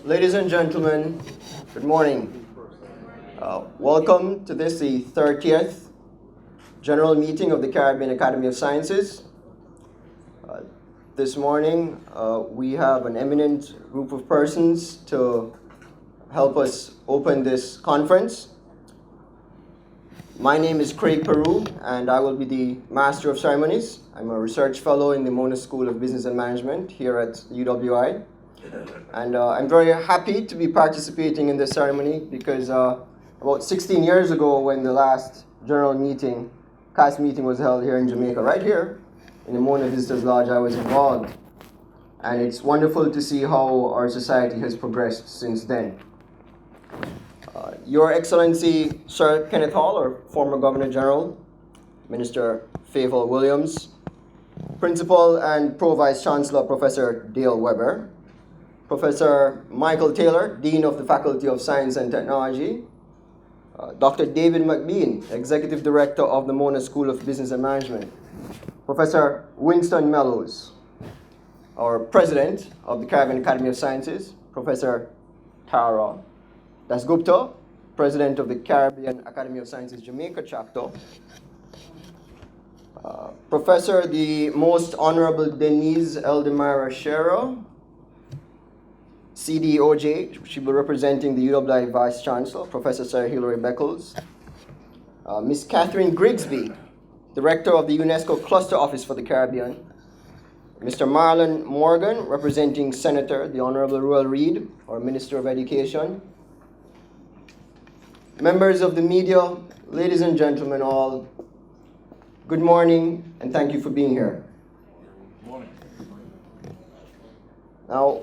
Ladies and gentlemen, good morning. Welcome to the 30th General Meeting of the Caribbean Academy of Sciences. This morning, we have an eminent group of persons to help us open this conference. My name is Craig Peru, and I will be the Master of Ceremonies. I'm a research fellow in the Mona School of Business and Management here at UWI. And I'm very happy to be participating in this ceremony because about 16 years ago, when the last general meeting, CAS meeting, was held here in Jamaica, right here in the Mona Visitors Lodge, I was involved. And it's wonderful to see how our society has progressed since then. Your Excellency, Sir Kenneth Hall, our former Governor General, Minister Favour Williams, Principal and Pro-Vice Chancellor Professor Dale Weber, Professor Michael Taylor, Dean of the Faculty of Science and Technology, Dr. David McBean, Executive Director of the Mona School of Business and Management, Professor Winston Mellows, our President of the Caribbean Academy of Sciences, Professor Tara Dasgupta, President of the Caribbean Academy of Sciences Jamaica Chapter, Professor the Most Honorable Denise Eldemira Shera, CDOJ, she will be representing the UWI Vice Chancellor, Professor Sir Hilary Beckles, Ms. Catherine Greysbigh, Director of the UNESCO Cluster Office for the Caribbean, Mr. Marlon Morgan, representing Senator the Honorable Royal Reid, our Minister of Education, members of the media, ladies and gentlemen all, good morning and thank you for being here. Good morning. Now,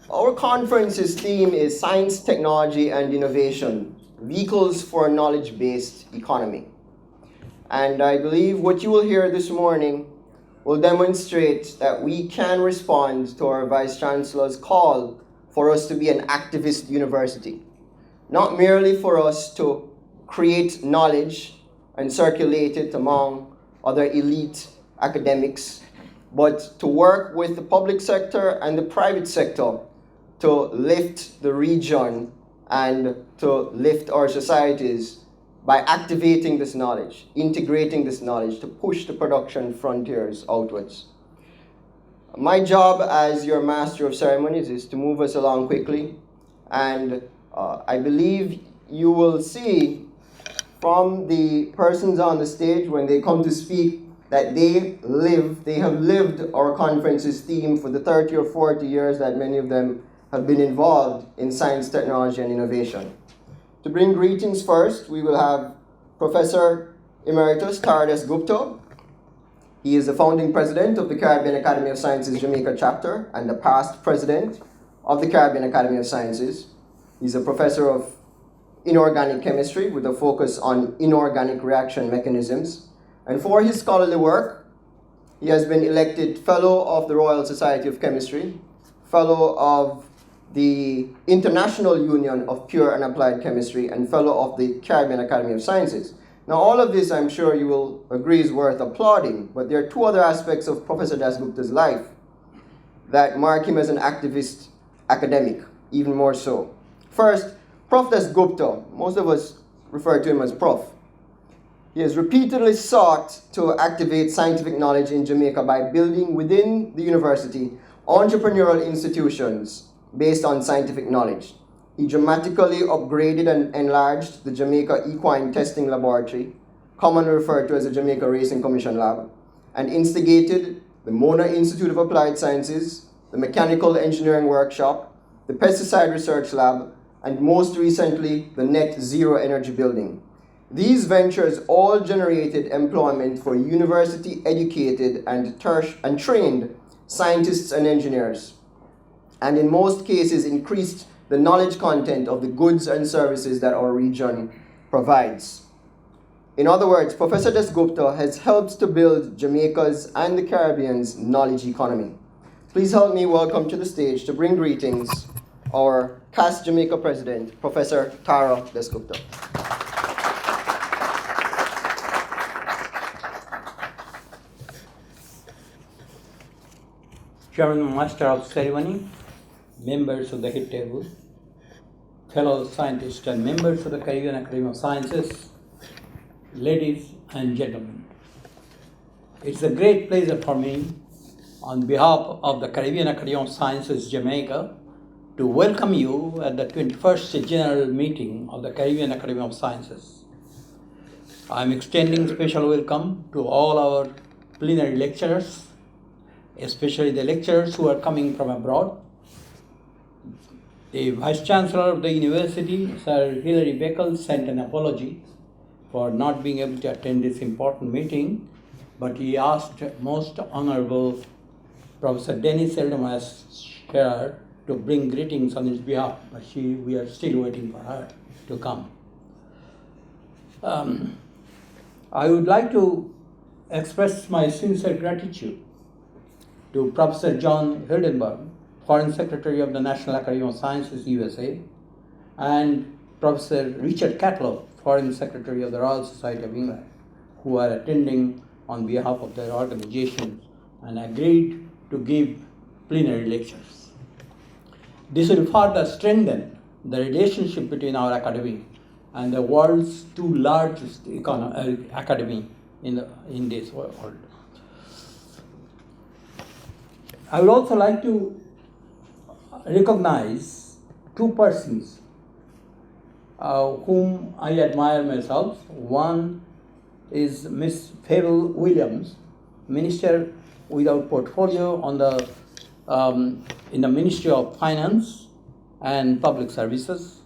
our conference's theme is Science, Technology, and Innovation, Vehicles for a Knowledge-Based Economy. And I believe what you will hear this morning will demonstrate that we can respond to our Vice Chancellor's call for us to be an activist university. Not merely for us to create knowledge and circulate it among other elite academics, but to work with the public sector and the private sector to lift the region and to lift our societies by activating this knowledge, integrating this knowledge to push the production frontiers outwards. My job as your Master of Ceremonies is to move us along quickly, and I believe you will see from the persons on the stage when they come to speak that they have lived our conference's theme for the 30 or 40 years that many of them have been involved in science, technology, and innovation. To bring greetings first, we will have Professor Emeritus Tara Dasgupta. He is the founding president of the Caribbean Academy of Sciences Jamaica chapter and the past president of the Caribbean Academy of Sciences. He's a professor of inorganic chemistry with a focus on inorganic reaction mechanisms. And for his scholarly work, he has been elected Fellow of the Royal Society of Chemistry, Fellow of the International Union of Pure and Applied Chemistry, and Fellow of the Caribbean Academy of Sciences. Now, all of this, I'm sure you will agree, is worth applauding, but there are two other aspects of Professor Dasgupta's life that mark him as an activist academic, even more so. First, Prof Dasgupta, most of us refer to him as Prof. He has repeatedly sought to activate scientific knowledge in Jamaica by building within the university entrepreneurial institutions based on scientific knowledge. He dramatically upgraded and enlarged the Jamaica Equine Testing Laboratory, commonly referred to as the Jamaica Racing Commission Lab, and instigated the Mona Institute of Applied Sciences, the Mechanical Engineering Workshop, the Pesticide Research Lab, and most recently, the Net Zero Energy Building. These ventures all generated employment for university-educated and trained scientists and engineers, and in most cases increased the knowledge content of the goods and services that our region provides. In other words, Professor Dasgupta has helped to build Jamaica's and the Caribbean's knowledge economy. Please help me welcome to the stage to bring greetings our CAS Jamaica President, Professor Tara Dasgupta. Chairman Master of Ceremony, members of the head table, fellow scientists and members of the Caribbean Academy of Sciences, ladies and gentlemen. It's a great pleasure for me, on behalf of the Caribbean Academy of Sciences, Jamaica, to welcome you at the 21st General Meeting of the Caribbean Academy of Sciences. I'm extending special welcome to all our plenary lecturers, especially the lecturers who are coming from abroad. The Vice Chancellor of the University, Sir Hilary Beckles, sent an apology for not being able to attend this important meeting, but he asked Most Honorable Professor Dennis Eldemas Scherer to bring greetings on his behalf, but we are still waiting for her to come. I would like to express my sincere gratitude to Professor John Hildenberg, Foreign Secretary of the National Academy of Sciences, USA, and Professor Richard Catlow, Foreign Secretary of the Royal Society of England, who are attending on behalf of their organizations and agreed to give plenary lectures. This will further strengthen the relationship between our academy and the world's two largest academy in this world. I would also like to recognize two persons whom I admire myself. One is Miss Fable Williams, Minister without portfolio on the in the Ministry of Finance and Public Services,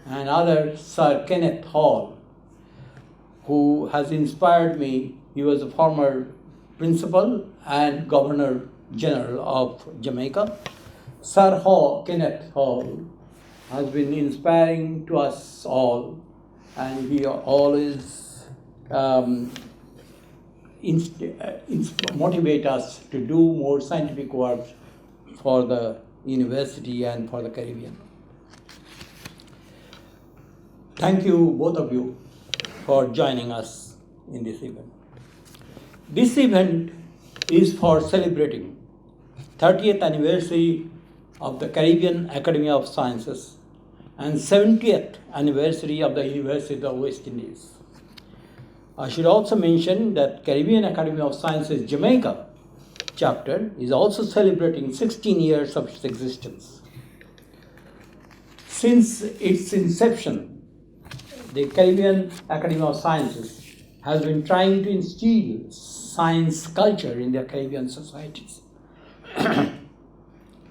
and other Sir Kenneth Hall, who has inspired me. He was a former principal and Governor General of Jamaica. Sir Kenneth Hall has been inspiring to us all, and he always motivate us to do more scientific work for the university and for the Caribbean. Thank you, both of you, for joining us in this event. This event is for celebrating 30th anniversary of the Caribbean Academy of Sciences and 70th anniversary of the University of West Indies. I should also mention that Caribbean Academy of Sciences Jamaica chapter is also celebrating 16 years of its existence. Since its inception, the Caribbean Academy of Sciences has been trying to instill science culture in their Caribbean societies.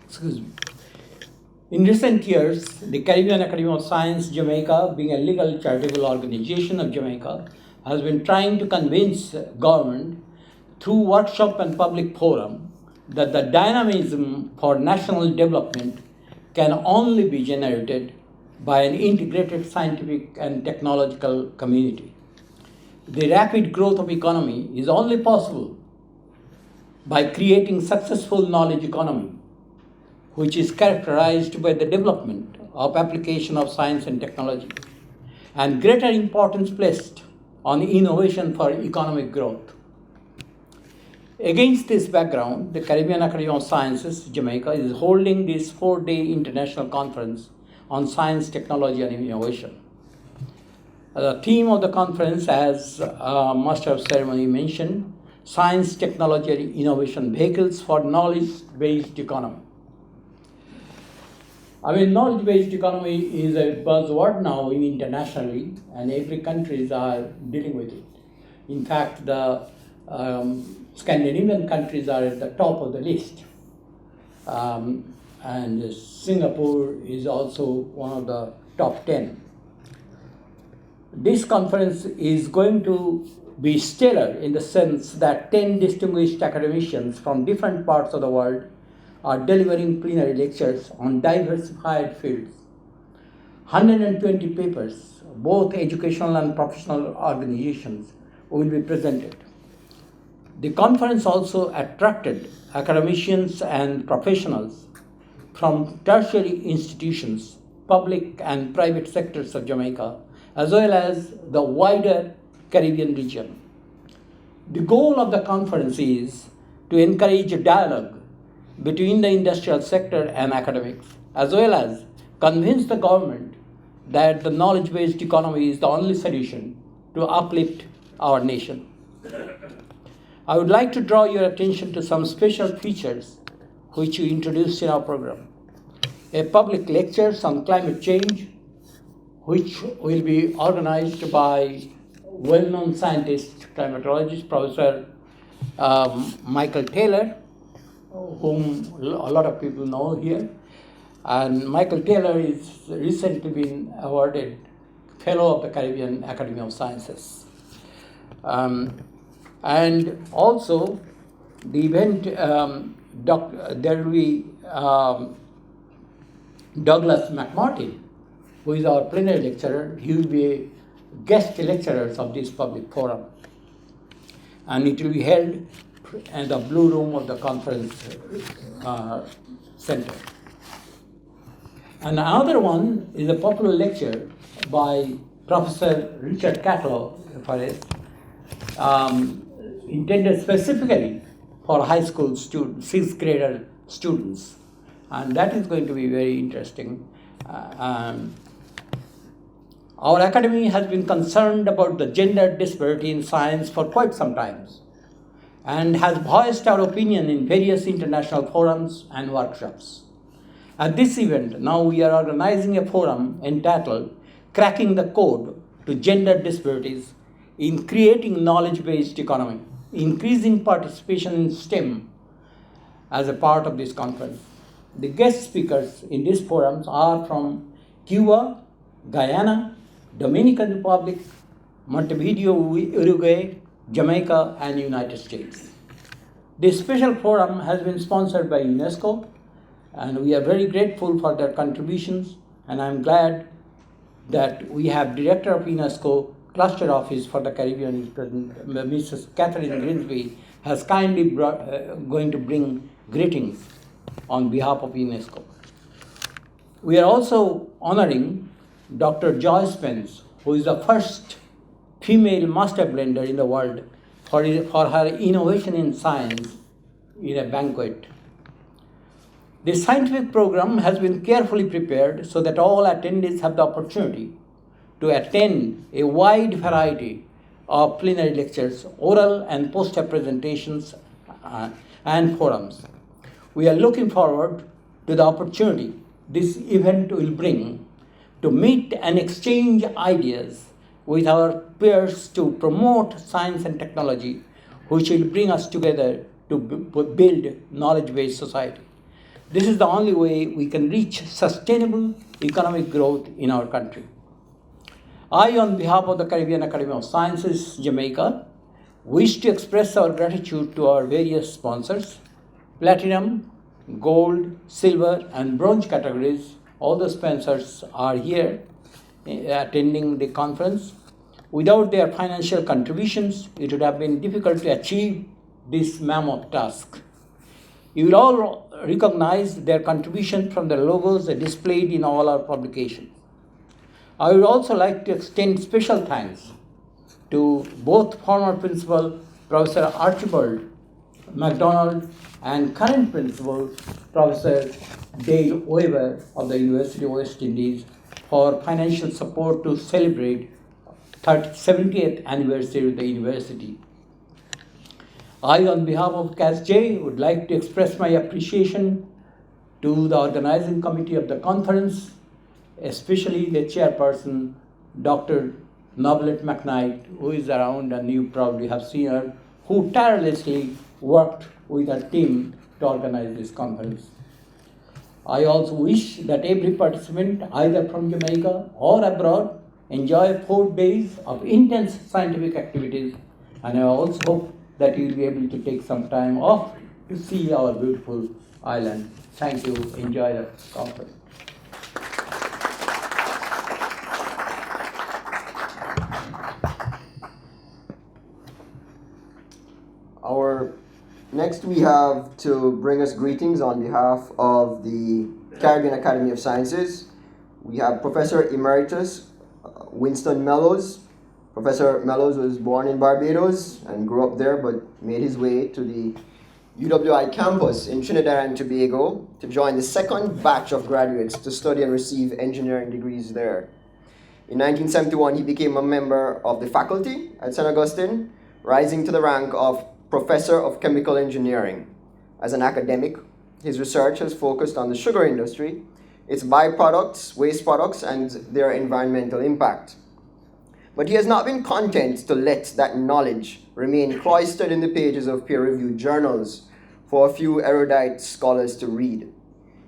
Excuse me. In recent years, the Caribbean Academy of Science Jamaica, being a legal charitable organization of Jamaica, has been trying to convince government through workshop and public forum that the dynamism for national development can only be generated by an integrated scientific and technological community. The rapid growth of economy is only possible by creating successful knowledge economy, which is characterized by the development of application of science and technology, and greater importance placed on innovation for economic growth. Against this background, the Caribbean Academy of Sciences, Jamaica, is holding this 4-day international conference on science, technology, and innovation. The theme of the conference, as Master of Ceremony mentioned, Science, Technology, and Innovation Vehicles for Knowledge-Based Economy. Knowledge-based economy is a buzzword now internationally, and every countries are dealing with it. In fact, the Scandinavian countries are at the top of the list. And Singapore is also one of the top 10. This conference is going to be stellar in the sense that 10 distinguished academicians from different parts of the world are delivering plenary lectures on diversified fields. 120 papers, both educational and professional organizations, will be presented. The conference also attracted academicians and professionals from tertiary institutions, public and private sectors of Jamaica, as well as the wider Caribbean region. The goal of the conference is to encourage a dialogue between the industrial sector and academics as well as convince the government that the knowledge-based economy is the only solution to uplift our nation. I would like to draw your attention to some special features which we introduced in our program. A public lectures on climate change, which will be organized by well-known scientist, climatologist, Professor Michael Taylor, whom a lot of people know here. And Michael Taylor is recently been awarded Fellow of the Caribbean Academy of Sciences. And also, the event, there will be Douglas McMartin, who is our plenary lecturer. He will be a guest lecturer of this public forum. And it will be held in the Blue Room of the conference center. And another one is a popular lecture by Professor Richard Catlow, intended specifically for high school students, sixth grader students. And that is going to be very interesting. Our academy has been concerned about the gender disparity in science for quite some time and has voiced our opinion in various international forums and workshops. At this event, now we are organizing a forum entitled Cracking the Code to Gender Disparities in Creating Knowledge-Based Economy, increasing participation in STEM as a part of this conference. The guest speakers in this forum are from Cuba, Guyana, Dominican Republic, Montevideo, Uruguay, Jamaica, and United States. This special forum has been sponsored by UNESCO, and we are very grateful for their contributions, and I'm glad that we have Director of UNESCO Cluster Office for the Caribbean, Mrs. Catherine Greysbigh, has kindly going to bring greetings on behalf of UNESCO. We are also honoring Dr. Joyce Pence, who is the first female master blender in the world for her innovation in science in a banquet. This scientific program has been carefully prepared so that all attendees have the opportunity to attend a wide variety of plenary lectures, oral and poster presentations, and forums. We are looking forward to the opportunity this event will bring to meet and exchange ideas with our peers to promote science and technology, which will bring us together to build knowledge-based society. This is the only way we can reach sustainable economic growth in our country. I, on behalf of the Caribbean Academy of Sciences, Jamaica, wish to express our gratitude to our various sponsors, platinum, gold, silver, and bronze categories. All the sponsors are here attending the conference. Without their financial contributions, it would have been difficult to achieve this mammoth task. You will all recognize their contribution from the logos displayed in all our publications. I would also like to extend special thanks to both former Principal Professor Archibald MacDonald and current Principal Professor Dale Weber of the University of West Indies for financial support to celebrate 70th anniversary of the university. I, on behalf of CAS-J, would like to express my appreciation to the organizing committee of the conference, especially the chairperson, Dr. Noblette McKnight, who is around and you probably have seen her, who tirelessly worked with her team to organize this conference. I also wish that every participant, either from Jamaica or abroad, enjoy 4 days of intense scientific activities, and I also hope that you will be able to take some time off to see our beautiful island. Thank you. Enjoy the conference. Next, we have to bring us greetings on behalf of the Caribbean Academy of Sciences. We have Professor Emeritus Winston Mellows. Professor Mellows was born in Barbados and grew up there, but made his way to the UWI campus in Trinidad and Tobago to join the second batch of graduates to study and receive engineering degrees there. In 1971, he became a member of the faculty at St. Augustine, rising to the rank of Professor of Chemical Engineering. As an academic, his research has focused on the sugar industry, its byproducts, waste products, and their environmental impact. But he has not been content to let that knowledge remain cloistered in the pages of peer-reviewed journals for a few erudite scholars to read.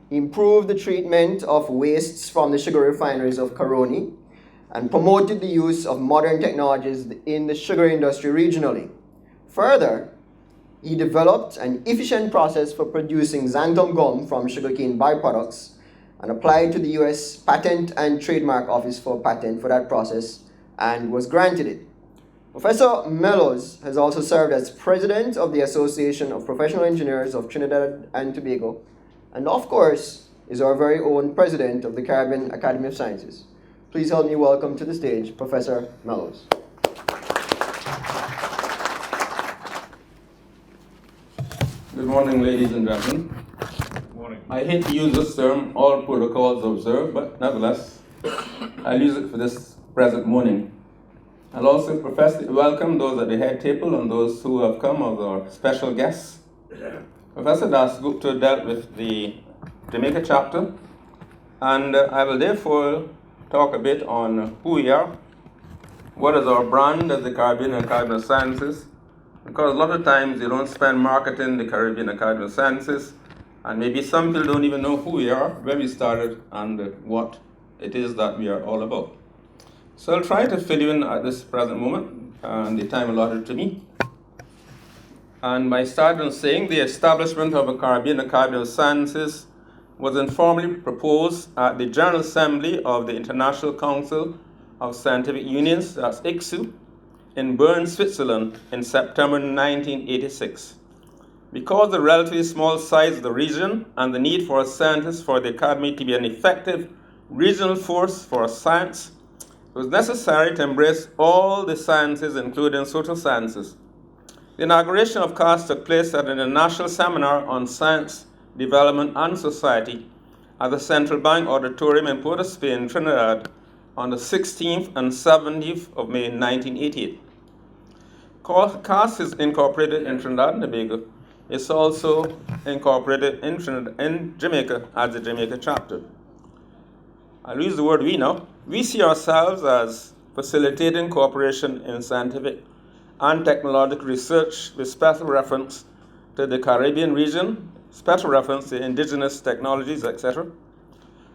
He improved the treatment of wastes from the sugar refineries of Caroni and promoted the use of modern technologies in the sugar industry regionally. Further, he developed an efficient process for producing xanthan gum from sugarcane byproducts and applied to the US Patent and Trademark Office for patent for that process and was granted it. Professor Mello has also served as president of the Association of Professional Engineers of Trinidad and Tobago, and of course, is our very own president of the Caribbean Academy of Sciences. Please help me welcome to the stage Professor Mello. Good morning, ladies and gentlemen. Good morning. I hate to use this term, all protocols observed, but nevertheless, I'll use it for this present morning. I'll also profess to welcome those at the head table and those who have come as our special guests. Professor Dasgupta dealt with the Jamaica chapter, and I will therefore talk a bit on who we are, what is our brand as the Caribbean Academy of Sciences, because a lot of times you don't spend marketing the Caribbean Academy of Sciences, and maybe some people don't even know who we are, where we started, and what it is that we are all about. So I'll try to fill you in at this present moment and the time allotted to me. And by starting saying the establishment of a Caribbean Academy of Sciences was informally proposed at the General Assembly of the International Council of Scientific Unions, that's ICSU, in Bern, Switzerland in September 1986. Because of the relatively small size of the region and the need for scientists for the Academy to be an effective regional force for science, it was necessary to embrace all the sciences, including social sciences. The inauguration of CAS took place at an international seminar on science, development, and society at the Central Bank Auditorium in Port of Spain, Trinidad, on the 16th and 17th of May 1988. CAS is incorporated in Trinidad and Tobago. It's also incorporated in Jamaica as the Jamaica chapter. I'll use the word we now. We see ourselves as facilitating cooperation in scientific and technological research with special reference to the Caribbean region, special reference to indigenous technologies, etc.,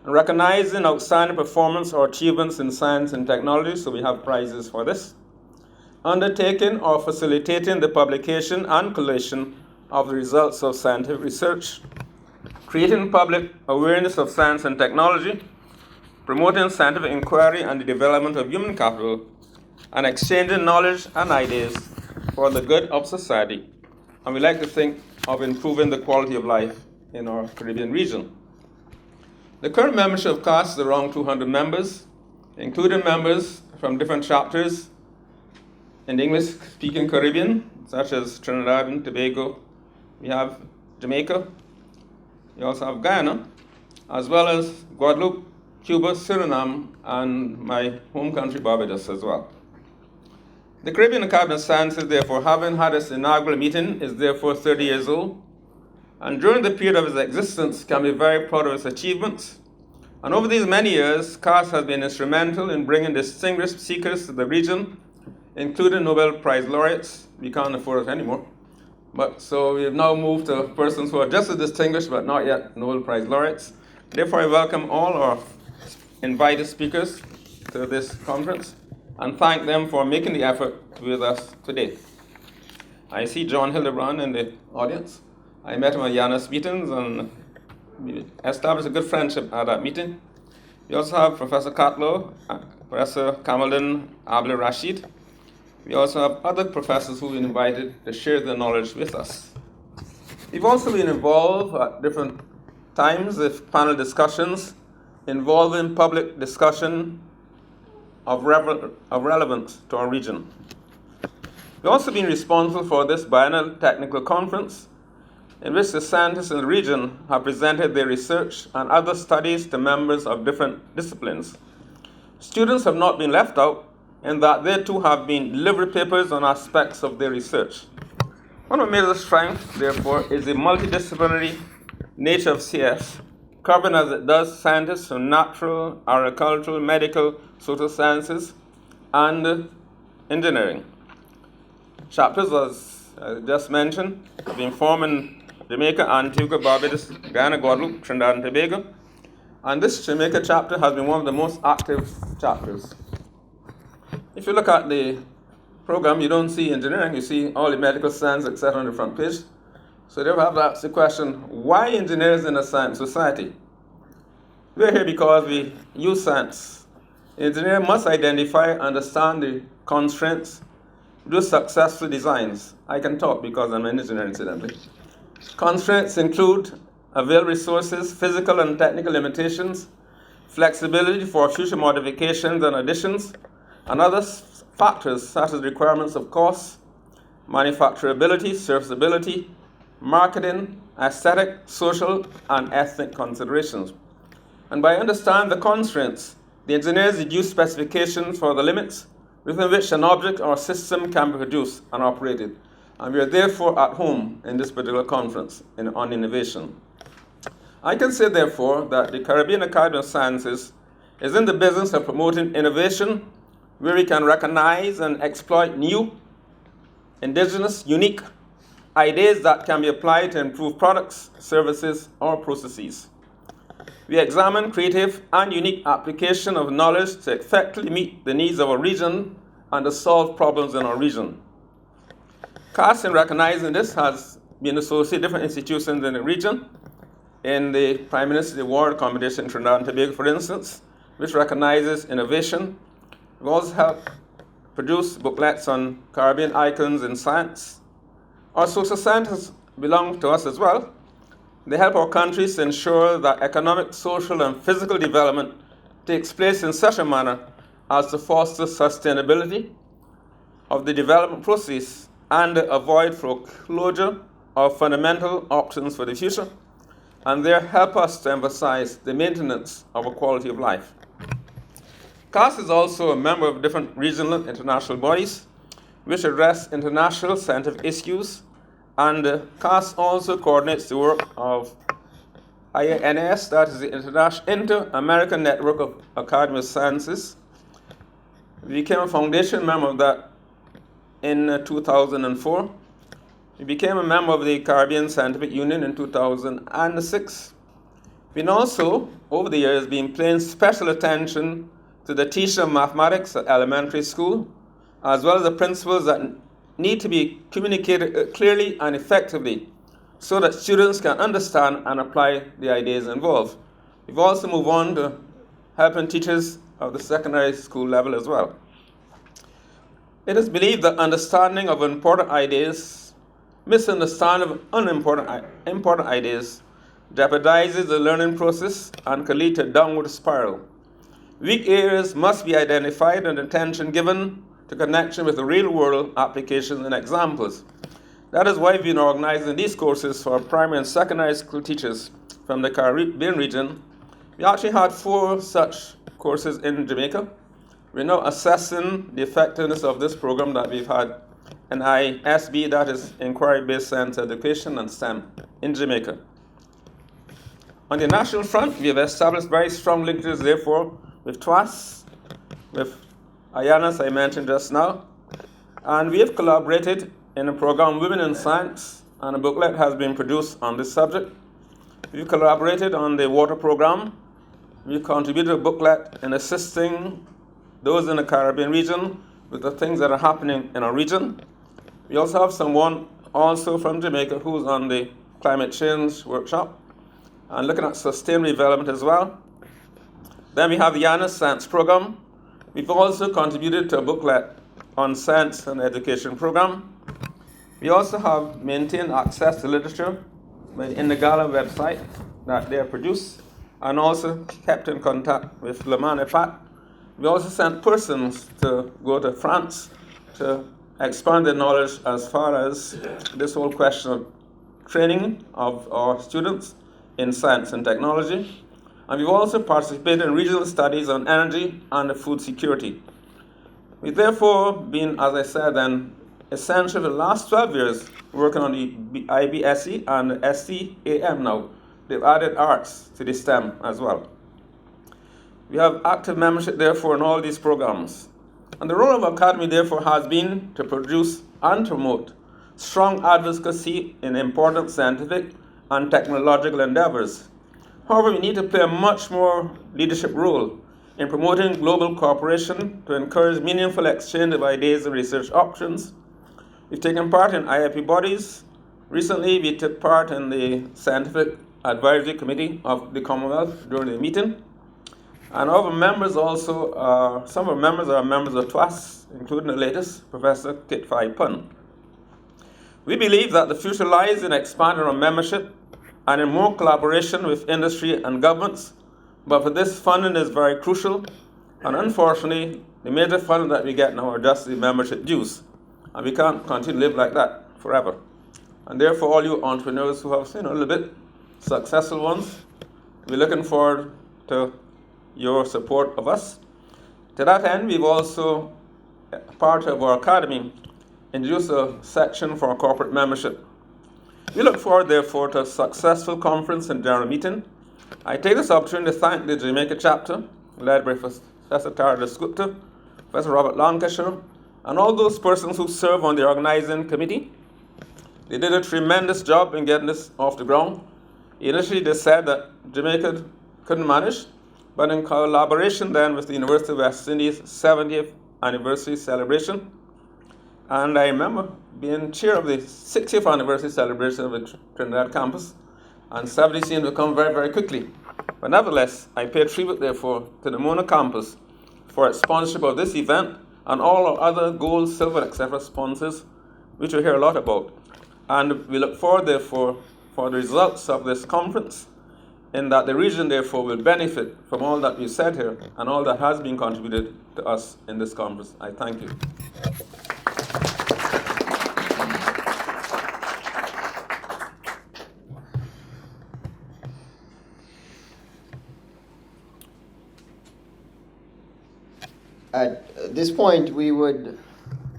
and recognizing outstanding performance or achievements in science and technology, so we have prizes for this, undertaking or facilitating the publication and collation of the results of scientific research, creating public awareness of science and technology, promoting scientific inquiry and the development of human capital, and exchanging knowledge and ideas for the good of society. And we like to think of improving the quality of life in our Caribbean region. The current membership of CAS is around 200 members, including members from different chapters in the English-speaking Caribbean, such as Trinidad and Tobago. We have Jamaica. We also have Guyana, as well as Guadeloupe, Cuba, Suriname, and my home country, Barbados, as well. The Caribbean Academy of Sciences, therefore, having had its inaugural meeting, is therefore 30 years old, and during the period of its existence can be very proud of its achievements. And over these many years, CAS has been instrumental in bringing distinguished speakers to the region, including Nobel Prize laureates. We can't afford it anymore. But so we have now moved to persons who are just as distinguished, but not yet Nobel Prize laureates. Therefore, I welcome all our invited speakers to this conference and thank them for making the effort with us today. I see John Hildebrand in the audience. I met him at Yana's meetings and we established a good friendship at that meeting. We also have Professor Catlow, Professor Kamaldin Abdul Rashid. We also have other professors who we invited to share their knowledge with us. We've also been involved at different times with panel discussions involving public discussion of relevance to our region. We've also been responsible for this biennial technical conference, in which the scientists in the region have presented their research and other studies to members of different disciplines. Students have not been left out in that they too have been delivered papers on aspects of their research. One of major strengths, therefore, is the multidisciplinary nature of CS, covering as it does scientists from natural, agricultural, medical, social sciences, and engineering. Chapters, as I just mentioned, have been formed in Jamaica, Antigua, Barbados, Guyana, Guadeloupe, Trinidad and Tobago. And this Jamaica chapter has been one of the most active chapters. If you look at the program, you don't see engineering, you see all the medical science, etc. on the front page. So they have to ask the question, why engineers in a science society? We're here because we use science. The engineer must identify, understand the constraints, do successful designs. I can talk because I'm an engineer, incidentally. Constraints include available resources, physical and technical limitations, flexibility for future modifications and additions, and other factors such as requirements of cost, manufacturability, serviceability, marketing, aesthetic, social, and ethnic considerations. And by understanding the constraints, the engineers deduce specifications for the limits within which an object or system can be produced and operated. And we are therefore at home in this particular conference on innovation. I can say, therefore, that the Caribbean Academy of Sciences is in the business of promoting innovation where we can recognize and exploit new, indigenous, unique ideas that can be applied to improve products, services, or processes. We examine creative and unique application of knowledge to effectively meet the needs of our region and to solve problems in our region. CAS, in recognizing this, has been associated with different institutions in the region. In the Prime Minister's Award competition in Trinidad and Tobago, for instance, which recognizes innovation. We've also helped produce booklets on Caribbean icons in science. Our social scientists belong to us as well. They help our countries to ensure that economic, social, and physical development takes place in such a manner as to foster sustainability of the development process and avoid foreclosure of fundamental options for the future, and they help us to emphasize the maintenance of a quality of life. CAS is also a member of different regional and international bodies which address international scientific issues, and CAS also coordinates the work of INAS, that is the Inter-American Network of Academy of Sciences. We became a foundation member of that in 2004. We became a member of the Caribbean Scientific Union in 2006. We've also, over the years, been paying special attention to the teaching of mathematics at elementary school, as well as the principles that need to be communicated clearly and effectively so that students can understand and apply the ideas involved. We've also moved on to helping teachers of the secondary school level as well. It is believed that understanding of important ideas, misunderstanding of important ideas, jeopardizes the learning process and can lead to a downward spiral. Weak areas must be identified and attention given to connection with the real-world applications and examples. That is why we've been organizing these courses for primary and secondary school teachers from the Caribbean region. We actually had 4 such courses in Jamaica. We're now assessing the effectiveness of this program that we've had in ISB, that is Inquiry-Based Science Education and STEM in Jamaica. On the national front, we have established very strong linkages, therefore, with TWAS, with IANAS, I mentioned just now, and we have collaborated in a program, Women in Science, and a booklet has been produced on this subject. We've collaborated on the water program. We contributed a booklet in assisting those in the Caribbean region with the things that are happening in our region. We also have someone also from Jamaica who's on the climate change workshop and looking at sustainable development as well. Then we have the IANAS Science Program. We've also contributed to a booklet on science and education program. We also have maintained access to literature in the Gala website that they have produced, and also kept in contact with Le Mans EPAT. We also sent persons to go to France to expand their knowledge as far as this whole question of training of our students in science and technology. And we've also participated in regional studies on energy and food security. We've therefore been, as I said, essential for the last 12 years working on the IBSE and the SCAM now. They've added arts to the STEM as well. We have active membership, therefore, in all these programs. And the role of our Academy, therefore, has been to produce and promote strong advocacy in important scientific and technological endeavors. However, we need to play a much more leadership role in promoting global cooperation to encourage meaningful exchange of ideas and research options. We've taken part in IIP bodies. Recently, we took part in the Scientific Advisory Committee of the Commonwealth during the meeting. And our members also, some of our members are members of TWAS, including the latest, Professor Kit Phai Pun. We believe that the future lies in expanding our membership and in more collaboration with industry and governments, but for this, funding is very crucial, and unfortunately, the major funding that we get now are just the membership dues, and we can't continue to live like that forever. And therefore, all you entrepreneurs who have, a little bit successful ones, we're looking forward to your support of us. To that end, we've also, part of our academy, introduced a section for corporate membership. We look forward, therefore, to a successful conference and general meeting. I take this opportunity to thank the Jamaica chapter, led by Professor Dasgupta, Professor Robert Lancashire, and all those persons who serve on the organizing committee. They did a tremendous job in getting this off the ground. Initially, they said that Jamaica couldn't manage, but in collaboration then with the University of West Indies' 70th anniversary celebration. And I remember being chair of the 60th anniversary celebration of the Trinidad campus, and 70 seemed to come very, very quickly. But nevertheless, I pay tribute, therefore, to the Mona campus for its sponsorship of this event and all our other gold, silver, etc. sponsors, which we hear a lot about. And we look forward, therefore, for the results of this conference, in that the region, therefore, will benefit from all that we've said here and all that has been contributed to us in this conference. I thank you. At this point, we'd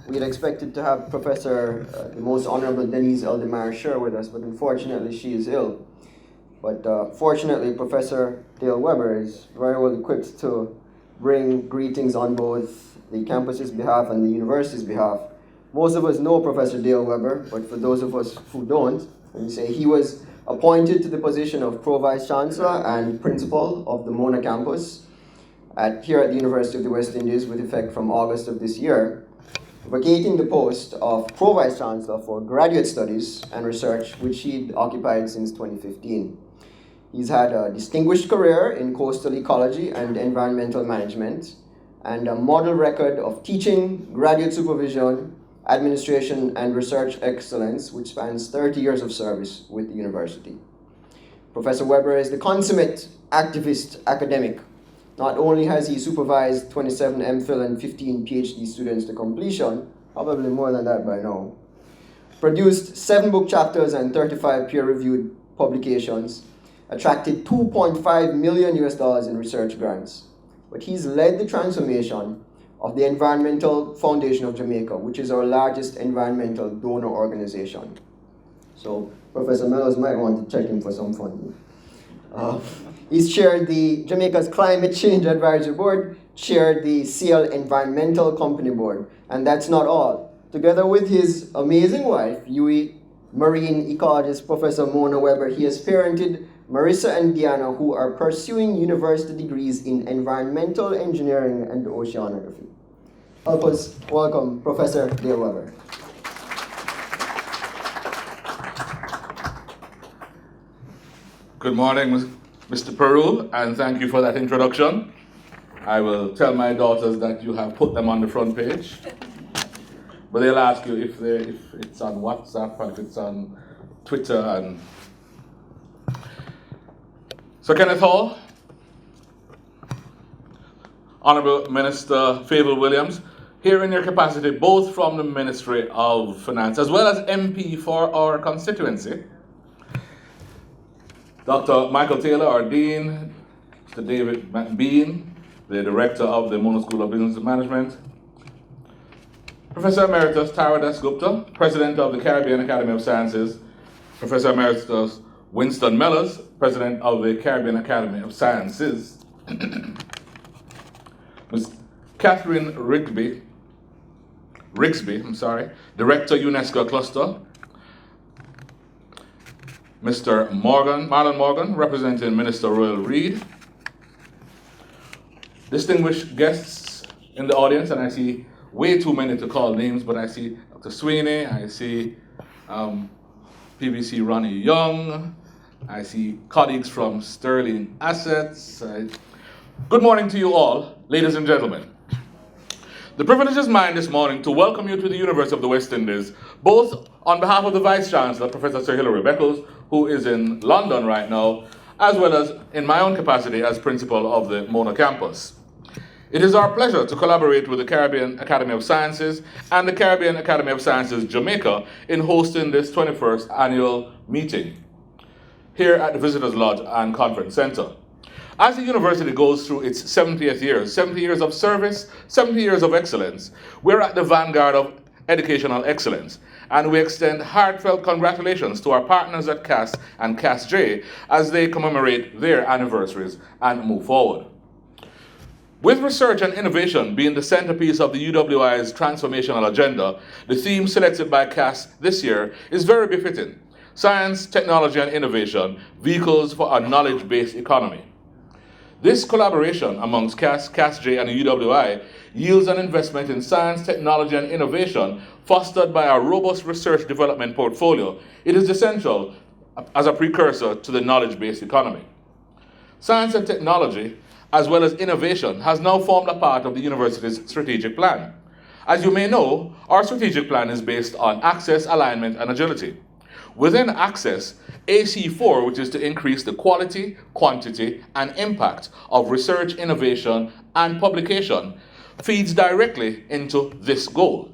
expected to have Professor, the Most Honorable Denise Eldemar Sher with us, but unfortunately she is ill. But fortunately, Professor Dale Weber is very well equipped to bring greetings on both the campus's behalf and the university's behalf. Most of us know Professor Dale Weber, but for those of us who don't, let me say he was appointed to the position of Pro-Vice Chancellor and Principal of the Mona campus here at the University of the West Indies with effect from August of this year, vacating the post of Pro-Vice Chancellor for Graduate Studies and Research, which he'd occupied since 2015. He's had a distinguished career in coastal ecology and environmental management, and a model record of teaching, graduate supervision, administration, and research excellence, which spans 30 years of service with the university. Professor Weber is the consummate activist academic. Not only has he supervised 27 MPhil and 15 PhD students to completion, probably more than that by now, produced 7 book chapters and 35 peer-reviewed publications, attracted $2.5 million in research grants, but he's led the transformation of the Environmental Foundation of Jamaica, which is our largest environmental donor organization. So Professor Mello might want to check him for some funding. He's chaired the Jamaica's Climate Change Advisory Board, chaired the CL Environmental Company Board, and that's not all. Together with his amazing wife, UE marine ecologist Professor Mona Weber, he has parented Marissa and Diana, who are pursuing university degrees in environmental engineering and oceanography. Help us welcome Professor Dale Weber. Good morning, Mr. Peru, and thank you for that introduction. I will tell my daughters that you have put them on the front page, but they'll ask you if it's on WhatsApp and if it's on Twitter. And so, Kenneth Hall, Honorable Minister Fable Williams, here in your capacity both from the Ministry of Finance as well as MP for our constituency, Dr. Michael Taylor, our Dean, Mr. David McBean, the Director of the Mona School of Business Management, Professor Emeritus Tara Dasgupta, President of the Caribbean Academy of Sciences, Professor Emeritus Winston Mellors, President of the Caribbean Academy of Sciences, Ms. Catherine Rigsby, Director UNESCO Cluster, Mr. Marlon Morgan, representing Minister Royal Reid, distinguished guests in the audience, and I see way too many to call names, but I see Dr. Sweeney, I see PVC Ronnie Young, I see colleagues from Sterling Assets. Good morning to you all, ladies and gentlemen. The privilege is mine this morning to welcome you to the University of the West Indies, both on behalf of the Vice Chancellor, Professor Sir Hilary Beckles, who is in London right now, as well as in my own capacity as principal of the Mona campus. It is our pleasure to collaborate with the Caribbean Academy of Sciences and the Caribbean Academy of Sciences Jamaica in hosting this 21st annual meeting here at the Visitors Lodge and Conference Center. As the university goes through its 70th year, 70 years of service, 70 years of excellence, we're at the vanguard of educational excellence, and we extend heartfelt congratulations to our partners at CAS and CAS-J as they commemorate their anniversaries and move forward. With research and innovation being the centerpiece of the UWI's transformational agenda, the theme selected by CAS this year is very befitting: science, technology, and innovation, vehicles for a knowledge-based economy. This collaboration amongst CAS, CAS-J, and the UWI yields an investment in science, technology, and innovation fostered by our robust research development portfolio. It is essential as a precursor to the knowledge-based economy. Science and technology, as well as innovation, has now formed a part of the university's strategic plan. As you may know, our strategic plan is based on access, alignment, and agility. Within access, AC4, which is to increase the quality, quantity, and impact of research, innovation, and publication, feeds directly into this goal.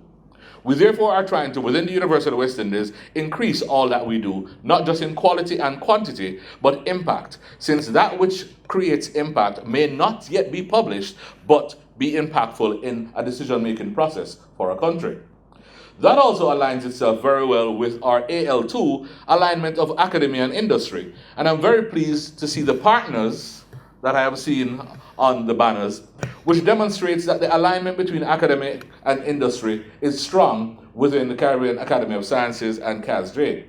We therefore are trying to, within the University of the West Indies, increase all that we do, not just in quality and quantity, but impact, since that which creates impact may not yet be published, but be impactful in a decision-making process for a country. That also aligns itself very well with our AL2, alignment of academia and industry. And I'm very pleased to see the partners that I have seen on the banners, which demonstrates that the alignment between academic and industry is strong within the Caribbean Academy of Sciences and CAS-J.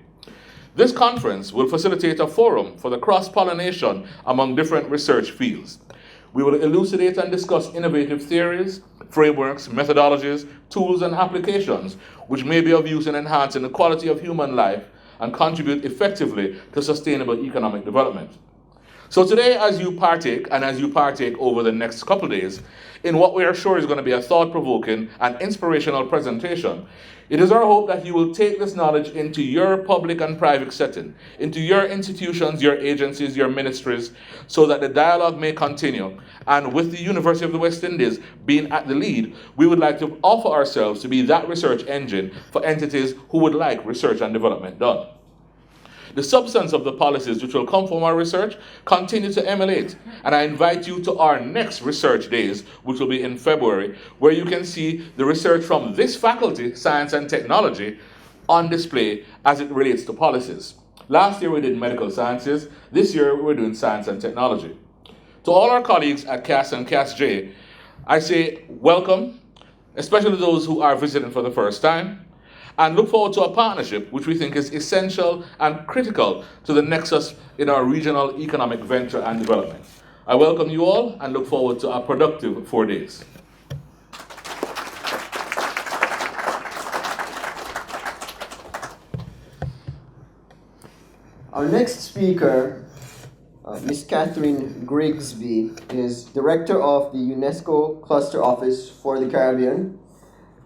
This conference will facilitate a forum for the cross-pollination among different research fields. We will elucidate and discuss innovative theories, frameworks, methodologies, tools, and applications which may be of use in enhancing the quality of human life and contribute effectively to sustainable economic development. So today, as you partake over the next couple of days, in what we are sure is going to be a thought-provoking and inspirational presentation, it is our hope that you will take this knowledge into your public and private setting, into your institutions, your agencies, your ministries, so that the dialogue may continue. And with the University of the West Indies being at the lead, we would like to offer ourselves to be that research engine for entities who would like research and development done. The substance of the policies which will come from our research continue to emulate, and I invite you to our next research days, which will be in February, where you can see the research from this faculty, science and technology, on display as it relates to policies. Last year we did medical sciences, this year we're doing science and technology. To all our colleagues at CAS and CAS-J, I say welcome, especially those who are visiting for the first time, and look forward to a partnership which we think is essential and critical to the nexus in our regional economic venture and development. I welcome you all and look forward to a productive 4 days. Our next speaker, Ms. Catherine Greysbigh, is Director of the UNESCO Cluster Office for the Caribbean.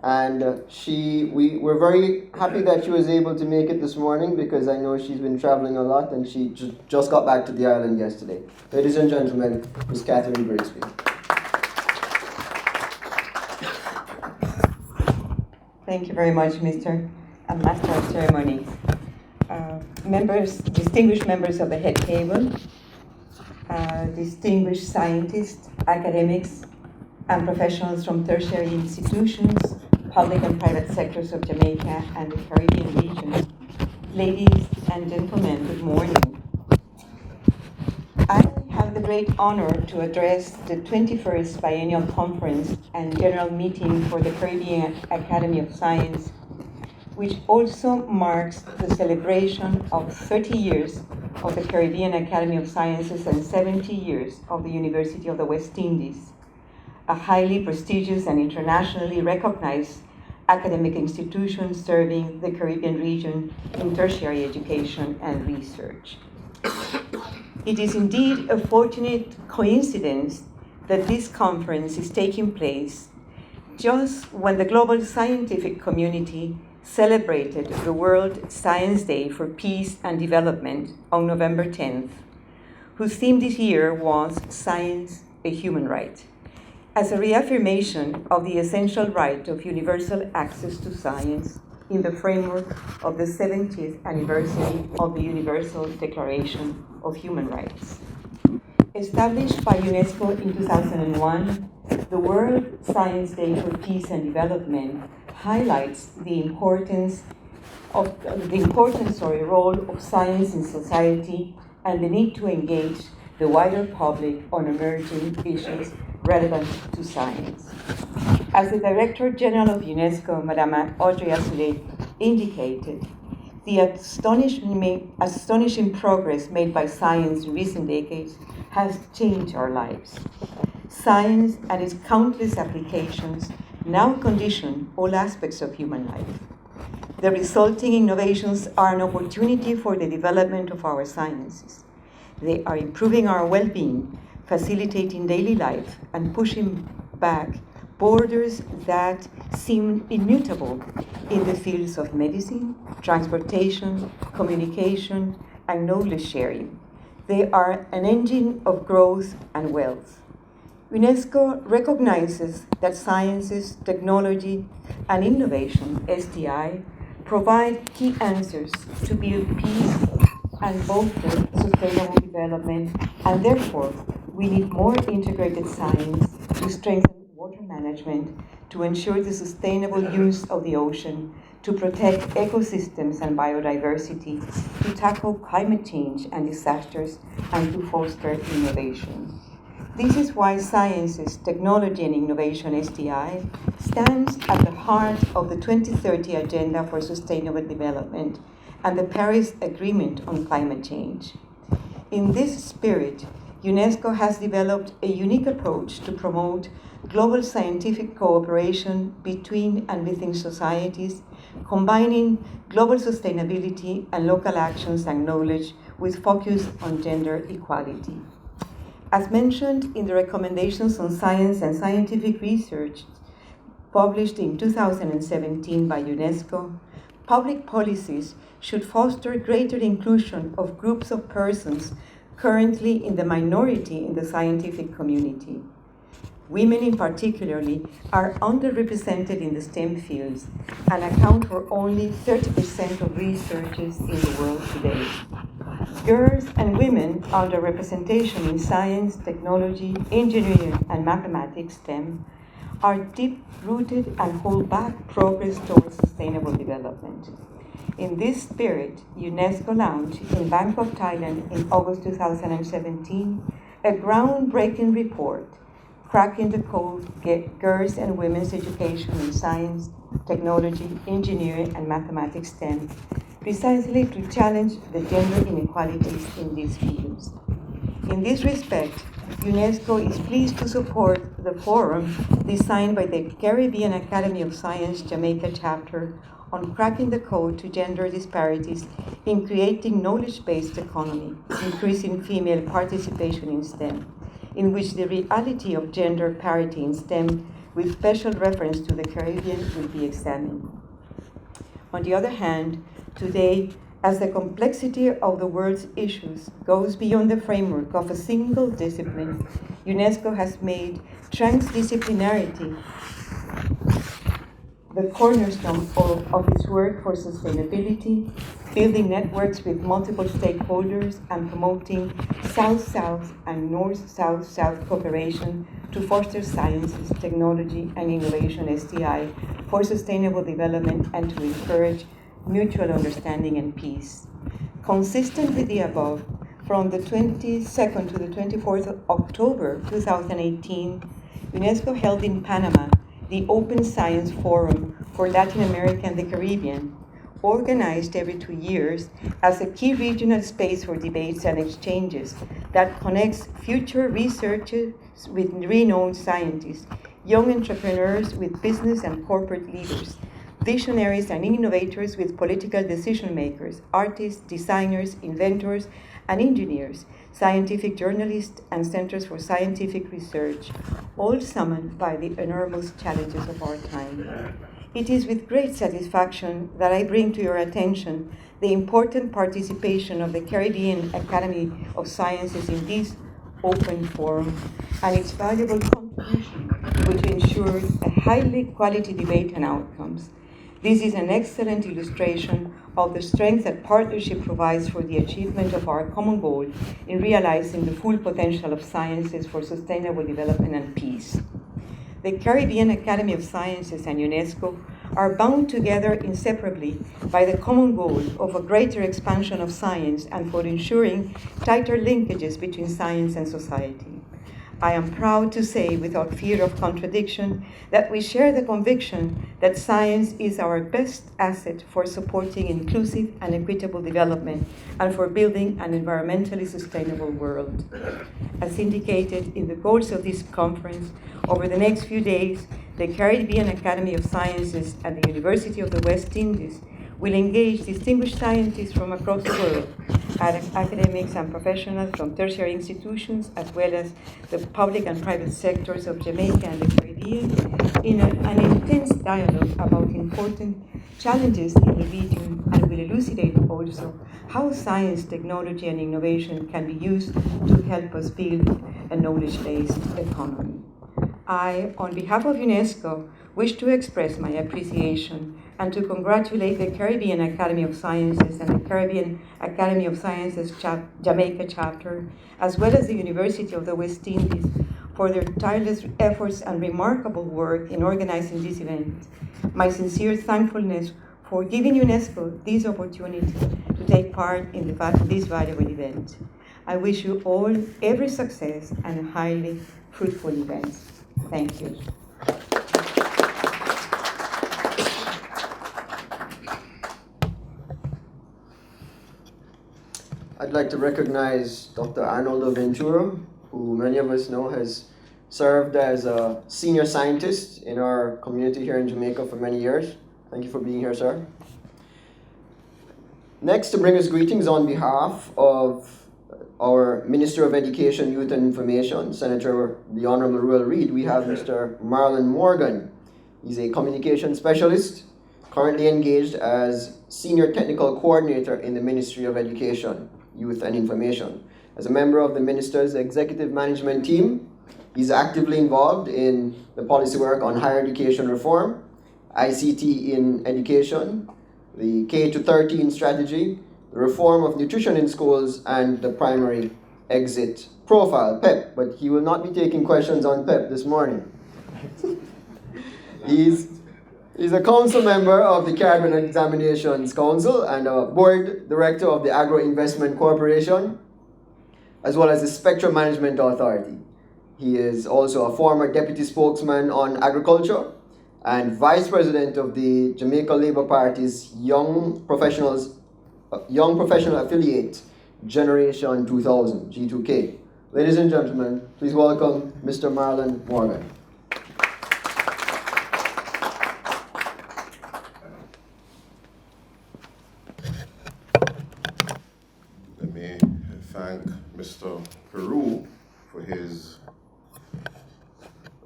And we're very happy that she was able to make it this morning, because I know she's been traveling a lot and she just got back to the island yesterday. Ladies and gentlemen, Ms. Catherine Greysbigh. Thank you very much, Mr. Master of Ceremonies. distinguished members of the head table, distinguished scientists, academics, and professionals from tertiary institutions, public and private sectors of Jamaica and the Caribbean region. Ladies and gentlemen, good morning. I have the great honor to address the 21st Biennial Conference and General Meeting for the Caribbean Academy of Science, which also marks the celebration of 30 years of the Caribbean Academy of Sciences and 70 years of the University of the West Indies, a highly prestigious and internationally recognized academic institution serving the Caribbean region in tertiary education and research. It is indeed a fortunate coincidence that this conference is taking place just when the global scientific community celebrated the World Science Day for Peace and Development on November 10th, whose theme this year was Science, a Human Right, as a reaffirmation of the essential right of universal access to science in the framework of the 70th anniversary of the Universal Declaration of Human Rights. Established by UNESCO in 2001, the World Science Day for Peace and Development highlights the importance role of science in society and the need to engage the wider public on emerging issues relevant to science. As the Director General of UNESCO, Madame Audrey Azoulay, indicated, the astonishing progress made by science in recent decades has changed our lives. Science and its countless applications now condition all aspects of human life. The resulting innovations are an opportunity for the development of our sciences. They are improving our well-being, facilitating daily life, and pushing back borders that seem immutable in the fields of medicine, transportation, communication, and knowledge sharing. They are an engine of growth and wealth. UNESCO recognizes that sciences, technology, and innovation, STI, provide key answers to build peace and foster sustainable development, and therefore we need more integrated science to strengthen water management, to ensure the sustainable use of the ocean, to protect ecosystems and biodiversity, to tackle climate change and disasters, and to foster innovation. This is why Sciences, Technology and Innovation STI stands at the heart of the 2030 Agenda for Sustainable Development and the Paris Agreement on Climate Change. In this spirit, UNESCO has developed a unique approach to promote global scientific cooperation between and within societies, combining global sustainability and local actions and knowledge with focus on gender equality. As mentioned in the recommendations on science and scientific research published in 2017 by UNESCO, public policies should foster greater inclusion of groups of persons currently in the minority in the scientific community. Women in particularly are underrepresented in the STEM fields and account for only 30% of researchers in the world today. Girls and women underrepresentation in science, technology, engineering, and mathematics STEM are deep-rooted and hold back progress towards sustainable development. In this spirit, UNESCO launched in Bangkok, Thailand in August 2017 a groundbreaking report, Cracking the Code, Girls and Women's Education in Science, Technology, Engineering, and Mathematics STEM, precisely to challenge the gender inequalities in these fields. In this respect, UNESCO is pleased to support the forum designed by the Caribbean Academy of Science Jamaica chapter on cracking the code to gender disparities in creating knowledge-based economy, increasing female participation in STEM, in which the reality of gender parity in STEM with special reference to the Caribbean will be examined. On the other hand, today, as the complexity of the world's issues goes beyond the framework of a single discipline, UNESCO has made transdisciplinarity the cornerstone of its work for sustainability, building networks with multiple stakeholders, and promoting South-South and North-South-South cooperation to foster sciences, technology, and innovation STI for sustainable development and to encourage mutual understanding and peace. Consistent with the above, from the 22nd to the 24th of October 2018, UNESCO held in Panama the Open Science Forum for Latin America and the Caribbean, organized every 2 years as a key regional space for debates and exchanges that connects future researchers with renowned scientists, young entrepreneurs with business and corporate leaders, visionaries and innovators with political decision makers, artists, designers, inventors, and engineers, scientific journalists, and centers for scientific research, all summoned by the enormous challenges of our time. It is with great satisfaction that I bring to your attention the important participation of the Caribbean Academy of Sciences in this open forum and its valuable contribution which ensures a highly quality debate and outcomes. This is an excellent illustration of the strength that partnership provides for the achievement of our common goal in realizing the full potential of sciences for sustainable development and peace. The Caribbean Academy of Sciences and UNESCO are bound together inseparably by the common goal of a greater expansion of science and for ensuring tighter linkages between science and society. I am proud to say, without fear of contradiction, that we share the conviction that science is our best asset for supporting inclusive and equitable development and for building an environmentally sustainable world. As indicated in the goals of this conference, over the next few days, the Caribbean Academy of Sciences and the University of the West Indies will engage distinguished scientists from across the world, academics and professionals from tertiary institutions, as well as the public and private sectors of Jamaica and the Caribbean, in an intense dialogue about important challenges in the region, and will elucidate also how science, technology, and innovation can be used to help us build a knowledge-based economy. I, on behalf of UNESCO, wish to express my appreciation and to congratulate the Caribbean Academy of Sciences and the Caribbean Academy of Sciences Jamaica chapter, as well as the University of the West Indies, for their tireless efforts and remarkable work in organizing this event. My sincere thankfulness for giving UNESCO this opportunity to take part in this valuable event. I wish you all every success and a highly fruitful event. Thank you. I'd like to recognize Dr. Arnoldo Ventura, who many of us know has served as a senior scientist in our community here in Jamaica for many years. Thank you for being here, sir. Next, to bring us greetings on behalf of our Minister of Education, Youth and Information, Senator the Honorable Ruel Reid, we have Mr. Marlon Morgan. He's a communication specialist, currently engaged as Senior Technical Coordinator in the Ministry of Education, Youth and Information. As a member of the Minister's Executive Management Team, he's actively involved in the policy work on higher education reform, ICT in education, the K-13 strategy, the reform of nutrition in schools, and the primary exit profile, PEP. But he will not be taking questions on PEP this morning. He's a council member of the Caribbean Examinations Council and a board director of the Agro Investment Corporation, as well as the Spectrum Management Authority. He is also a former deputy spokesman on agriculture and vice president of the Jamaica Labour Party's Young Professional Affiliate, Generation 2000, G2K. Ladies and gentlemen, please welcome Mr. Marlon Morgan. Let me thank Mr. Peru for his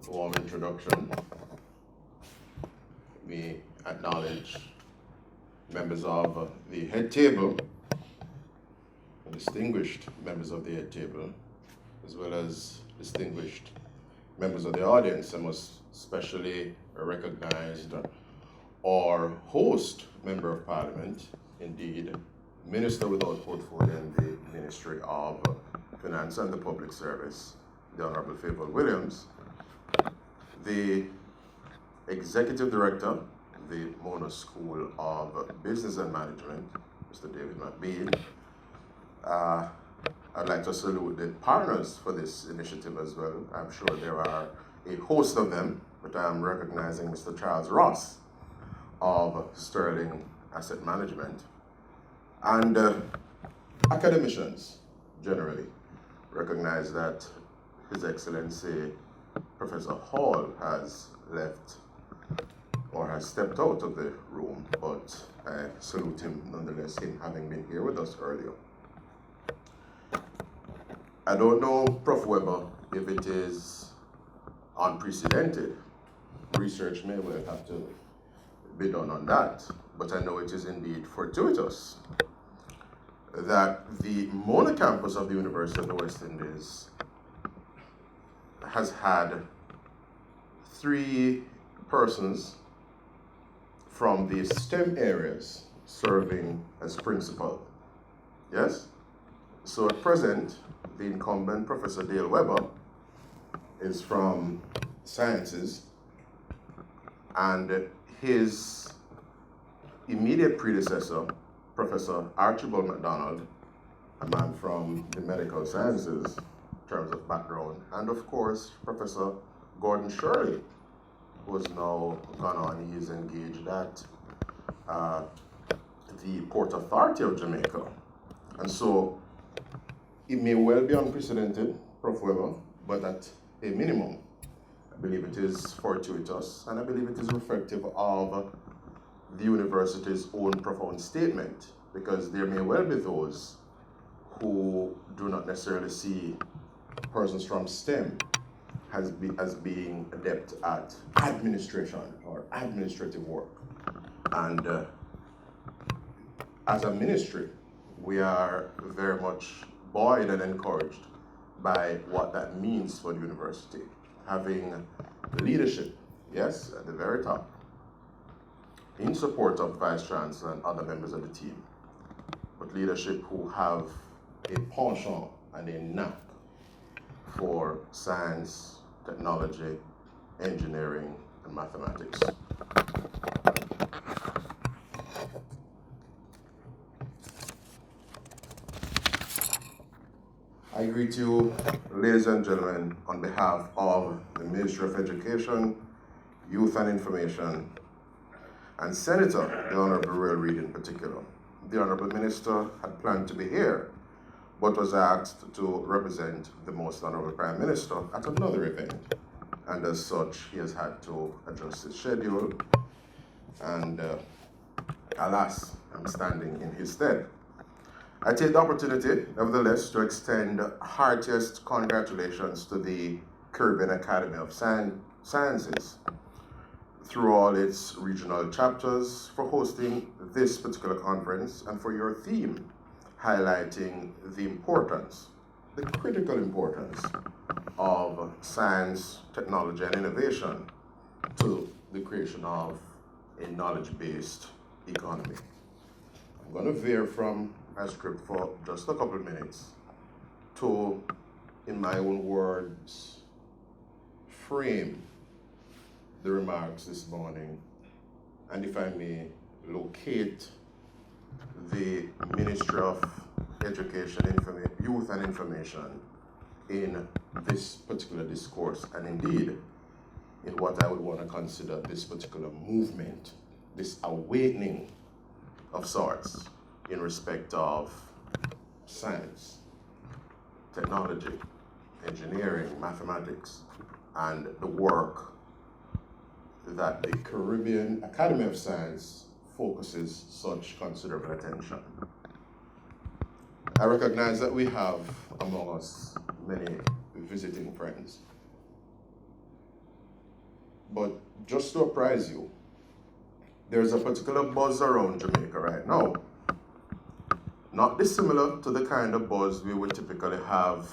warm introduction. We acknowledge members of the head table, distinguished members of the head table, as well as distinguished members of the audience. I must especially recognize our host member of Parliament, indeed Minister without portfolio in the Ministry of Finance and the Public Service, the Honorable Favour Williams, the Executive Director of the Mona School of Business and Management, Mr. David McBean. I'd like to salute the partners for this initiative as well. I'm sure there are a host of them, but I'm recognizing Mr. Charles Ross of Sterling Asset Management, and academicians generally recognize that His Excellency Professor Hall has left or has stepped out of the room, but I salute him nonetheless, him having been here with us earlier. I don't know, Prof Weber, if it is unprecedented. Research may well have to be done on that, but I know it is indeed fortuitous that the Mona campus of the University of the West Indies has had 3 persons from the STEM areas serving as principal. Yes? So at present, the incumbent, Professor Dale Weber, is from Sciences, and his immediate predecessor, Professor Archibald MacDonald, a man from the medical sciences in terms of background, and of course, Professor Gordon Shirley, who has now gone on. He is engaged at the Port Authority of Jamaica. And so it may well be unprecedented, Prof. Weber, but at a minimum, I believe it is fortuitous, and I believe it is reflective of the university's own profound statement, because there may well be those who do not necessarily see persons from STEM as being adept at administration or administrative work. And as a ministry, we are very much buoyed and encouraged by what that means for the university. Having leadership, yes, at the very top, in support of Vice Chancellor and other members of the team, but leadership who have a penchant and a knack for science, technology, engineering, and mathematics. I greet you, ladies and gentlemen, on behalf of the Ministry of Education, Youth and Information, and Senator, the Honorable Royal Reid in particular. The Honorable Minister had planned to be here, but was asked to represent the Most Honorable Prime Minister at another event. And as such, he has had to adjust his schedule, and alas, I'm standing in his stead. I take the opportunity, nevertheless, to extend heartiest congratulations to the Caribbean Academy of Sciences through all its regional chapters for hosting this particular conference and for your theme, highlighting the importance, the critical importance of science, technology, and innovation to the creation of a knowledge-based economy. I'm going to veer from my script for just a couple of minutes to, in my own words, frame the remarks this morning, and if I may, locate the Ministry of Education, Youth and Information in this particular discourse, and indeed in what I would want to consider this particular movement, this awakening of sorts in respect of science, technology, engineering, mathematics, and the work that the Caribbean Academy of Science focuses such considerable attention. I recognize that we have among us many visiting friends. But just to apprise you, there's a particular buzz around Jamaica right now, not dissimilar to the kind of buzz we would typically have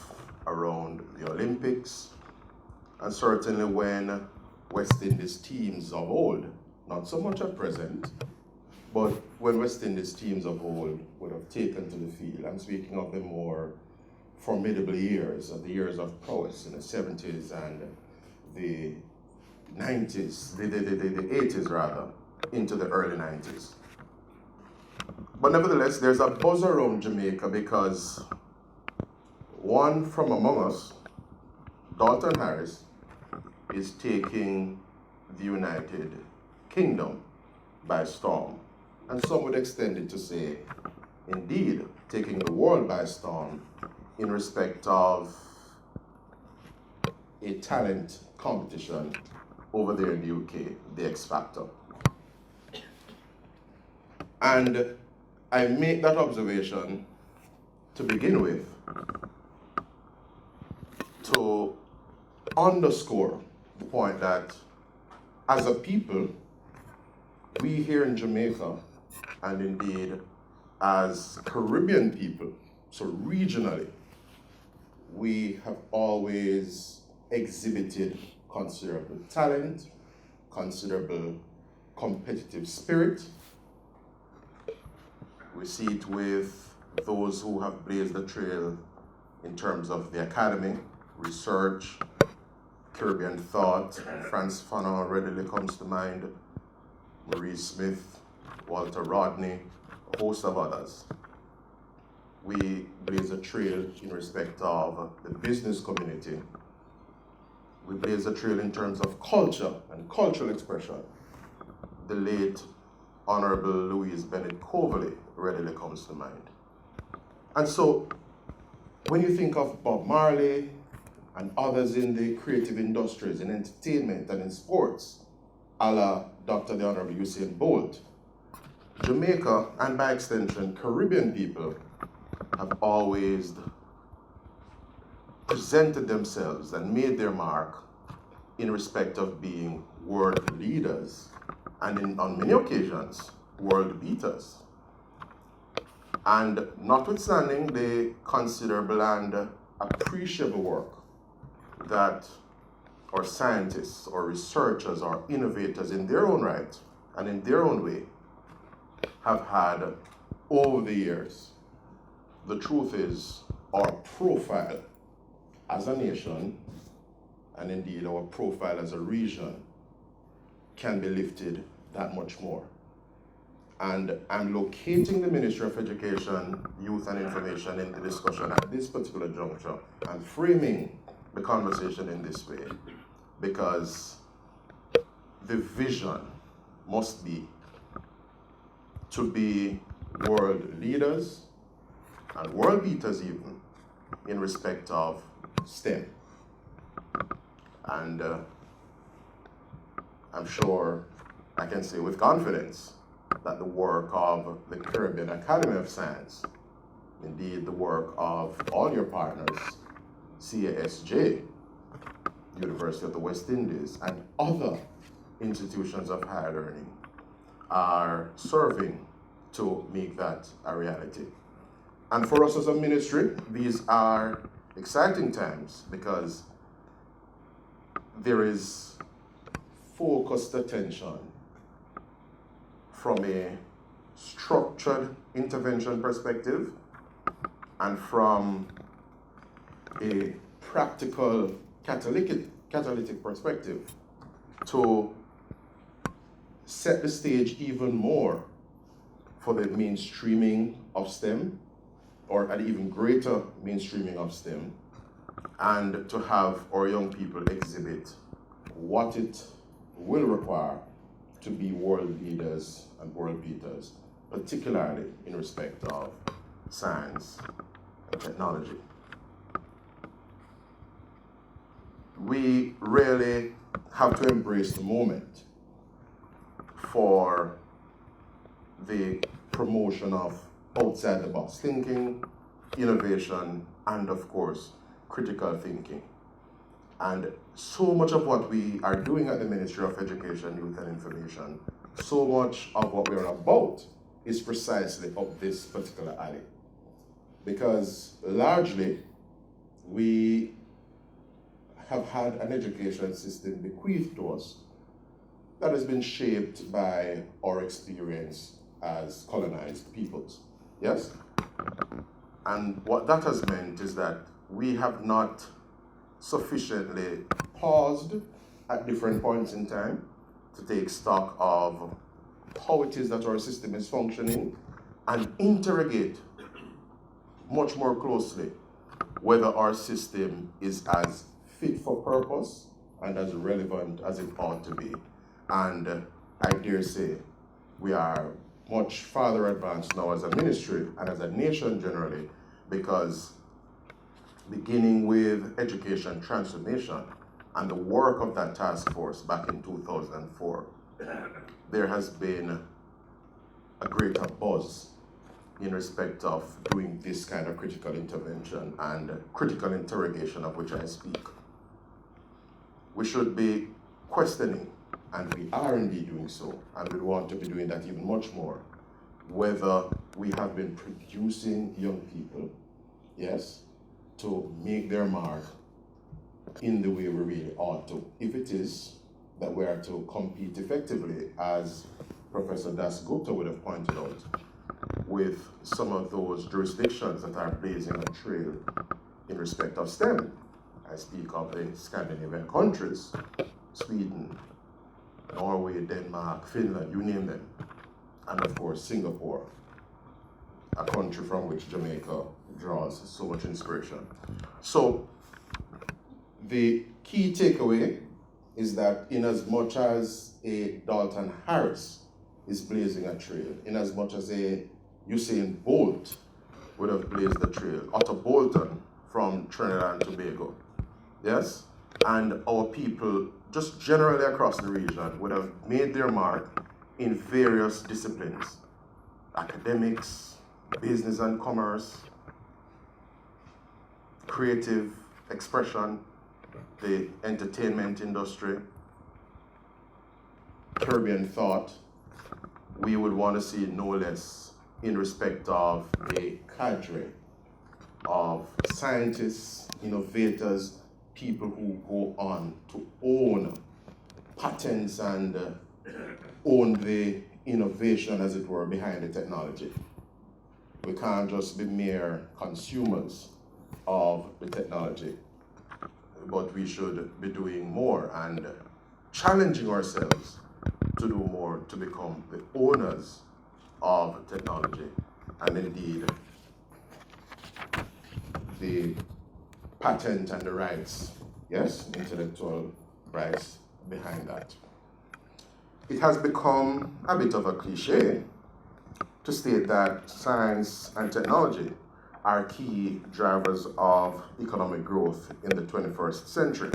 around the Olympics, and certainly when West Indies teams of old, not so much at present, But when West Indies teams of old would have taken to the field, I'm speaking of the more formidable years, of the years of prowess in the 70s and the 90s, the 80s rather, into the early 90s. But nevertheless, there's a buzz around Jamaica because one from among us, Dalton Harris, is taking the United Kingdom by storm. And some would extend it to say, indeed, taking the world by storm in respect of a talent competition over there in the UK, the X Factor. And I make that observation to begin with to underscore the point that as a people, we here in Jamaica, and indeed as Caribbean people, so regionally, we have always exhibited considerable talent, considerable competitive spirit. We see it with those who have blazed the trail in terms of the academy, research, Caribbean thought. Frantz Fanon readily comes to mind, Maurice Smith, Walter Rodney, a host of others. We blaze a trail in respect of the business community. We blaze a trail in terms of culture and cultural expression. The late Honorable Louise Bennett Coverley readily comes to mind. And so, when you think of Bob Marley and others in the creative industries, in entertainment and in sports, a la Dr. the Honorable Usain Bolt, Jamaica, and by extension, Caribbean people have always presented themselves and made their mark in respect of being world leaders and on many occasions, world beaters. And notwithstanding the considerable and appreciable work that our scientists or researchers or innovators in their own right and in their own way have had over the years, the truth is our profile as a nation, and indeed our profile as a region, can be lifted that much more. And I'm locating the Ministry of Education, Youth and Information in the discussion at this particular juncture and framing the conversation in this way because the vision must be to be world leaders and world beaters even in respect of STEM. And I'm sure I can say with confidence that the work of the Caribbean Academy of Science, indeed the work of all your partners, CASJ, University of the West Indies, and other institutions of higher learning are serving to make that a reality. And for us as a ministry, these are exciting times because there is focused attention from a structured intervention perspective and from a practical catalytic perspective to set the stage even more for the mainstreaming of STEM, or an even greater mainstreaming of STEM, and to have our young people exhibit what it will require to be world leaders and world beaters, particularly in respect of science and technology. We really have to embrace the moment for the promotion of outside the box thinking, innovation, and of course, critical thinking. And so much of what we are doing at the Ministry of Education, Youth and Information, so much of what we're about is precisely up this particular alley. Because largely, we have had an education system bequeathed to us that has been shaped by our experience as colonized peoples. Yes? And what that has meant is that we have not sufficiently paused at different points in time to take stock of how it is that our system is functioning and interrogate much more closely whether our system is as fit for purpose and as relevant as it ought to be. And I dare say we are much farther advanced now as a ministry and as a nation generally, because beginning with education transformation and the work of that task force back in 2004, there has been a greater buzz in respect of doing this kind of critical intervention and critical interrogation of which I speak. We should be questioning, and we are indeed doing so, and we want to be doing that even much more, whether we have been producing young people, yes, to make their mark in the way we really ought to. If it is that we are to compete effectively, as Professor Dasgupta would have pointed out, with some of those jurisdictions that are blazing a trail in respect of STEM. I speak of the Scandinavian countries, Sweden, Norway, Denmark, Finland, you name them. And of course, Singapore, a country from which Jamaica draws so much inspiration. So the key takeaway is that in as much as a Dalton Harris is blazing a trail, in as much as a Usain Bolt would have blazed the trail, Otto Bolton from Trinidad and Tobago, yes? And our people, just generally across the region, would have made their mark in various disciplines, academics, business and commerce, creative expression, the entertainment industry, Caribbean thought. We would want to see no less in respect of a cadre of scientists, innovators, people who go on to own patents and own the innovation, as it were, behind the technology. We can't just be mere consumers of the technology, but we should be doing more and challenging ourselves to do more to become the owners of technology and indeed the patent and the rights, yes, intellectual rights behind that. It has become a bit of a cliche to state that science and technology are key drivers of economic growth in the 21st century.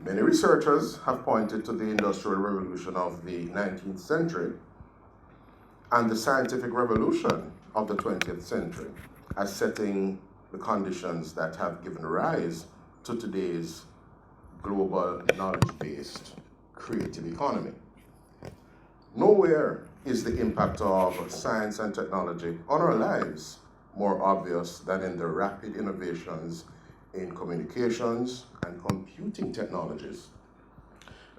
Many researchers have pointed to the Industrial Revolution of the 19th century and the scientific revolution of the 20th century as setting the conditions that have given rise to today's global knowledge-based creative economy. Nowhere is the impact of science and technology on our lives more obvious than in the rapid innovations in communications and computing technologies,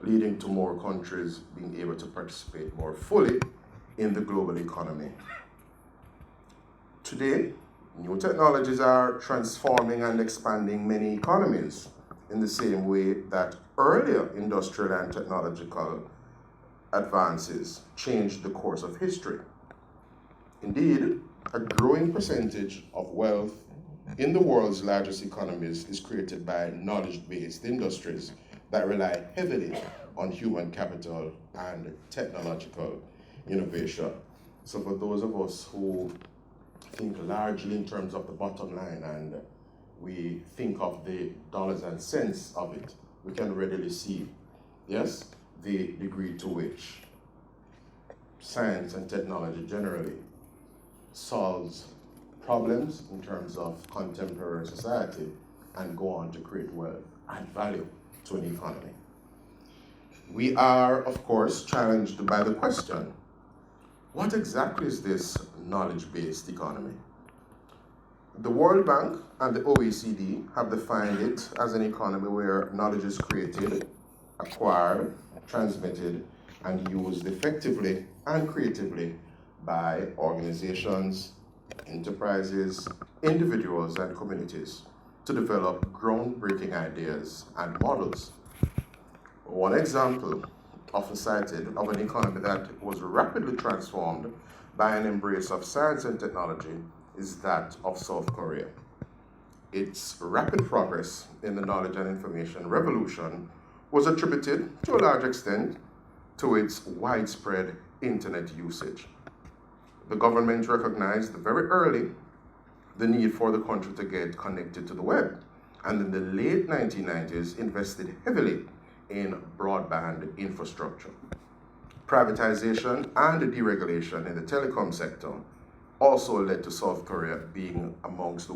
leading to more countries being able to participate more fully in the global economy. Today, new technologies are transforming and expanding many economies in the same way that earlier industrial and technological advances changed the course of history. Indeed, a growing percentage of wealth in the world's largest economies is created by knowledge-based industries that rely heavily on human capital and technological innovation. So for those of us who think largely in terms of the bottom line and we think of the dollars and cents of it, we can readily see, yes, the degree to which science and technology generally solves problems in terms of contemporary society and go on to create wealth and value to an economy. We are, of course, challenged by the question, what exactly is this knowledge-based economy? The World Bank and the OECD have defined it as an economy where knowledge is created, acquired, transmitted, and used effectively and creatively by organizations, enterprises, individuals, and communities to develop groundbreaking ideas and models. One example, often cited, of an economy that was rapidly transformed by an embrace of science and technology is that of South Korea. Its rapid progress in the knowledge and information revolution was attributed, to a large extent, to its widespread internet usage. The government recognized very early the need for the country to get connected to the web, and in the late 1990s invested heavily in broadband infrastructure. Privatization and deregulation in the telecom sector also led to South Korea being amongst the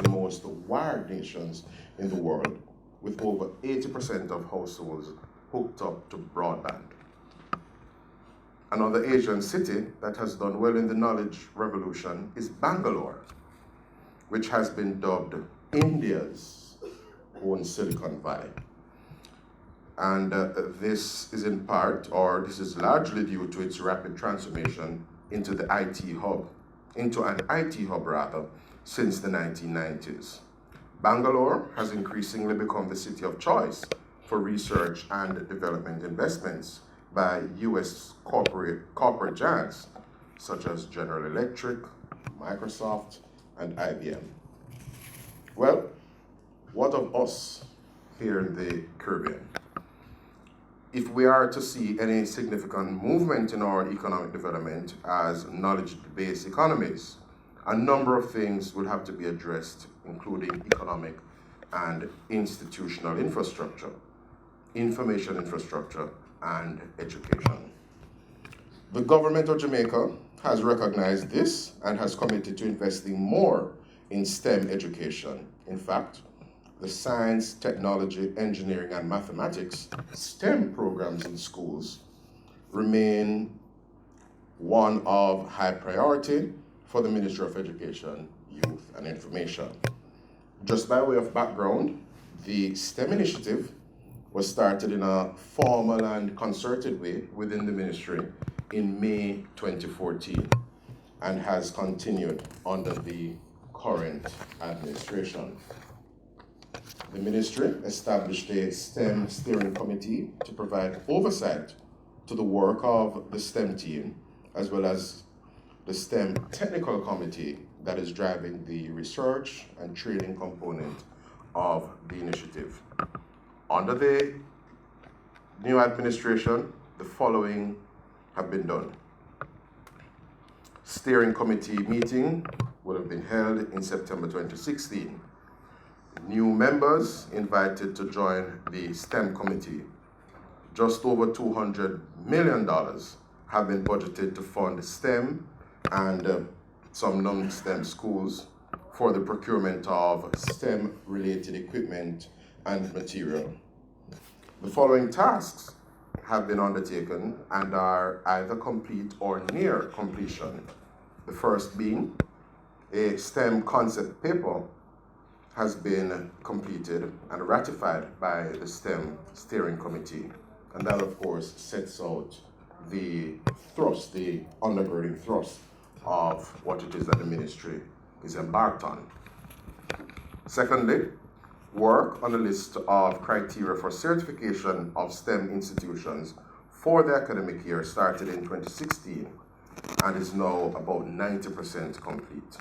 most wired nations in the world, with over 80% of households hooked up to broadband. Another Asian city that has done well in the knowledge revolution is Bangalore, which has been dubbed India's own Silicon Valley. And this is largely due to its rapid transformation into an IT hub since the 1990s. Bangalore has increasingly become the city of choice for research and development investments by US corporate giants such as General Electric, Microsoft, and IBM. Well, what of us here in the Caribbean? If we are to see any significant movement in our economic development as knowledge-based economies, a number of things will have to be addressed, including economic and institutional infrastructure, information infrastructure, and education. The government of Jamaica has recognized this and has committed to investing more in STEM education. In fact, the science, technology, engineering, and mathematics STEM programs in schools remain one of high priority for the Ministry of Education, Youth, and Information. Just by way of background, the STEM initiative was started in a formal and concerted way within the ministry in May 2014 and has continued under the current administration. The ministry established a STEM steering committee to provide oversight to the work of the STEM team, as well as the STEM technical committee that is driving the research and training component of the initiative. Under the new administration, the following have been done. Steering committee meeting will have been held in September 2016. New members invited to join the STEM committee. Just over $200 million have been budgeted to fund STEM and some non-STEM schools for the procurement of STEM-related equipment and material. The following tasks have been undertaken and are either complete or near completion. The first being a STEM concept paper has been completed and ratified by the STEM steering committee. And that, of course, sets out the thrust, the undergirding thrust of what it is that the ministry is embarked on. Secondly, work on a list of criteria for certification of STEM institutions for the academic year started in 2016 and is now about 90% complete.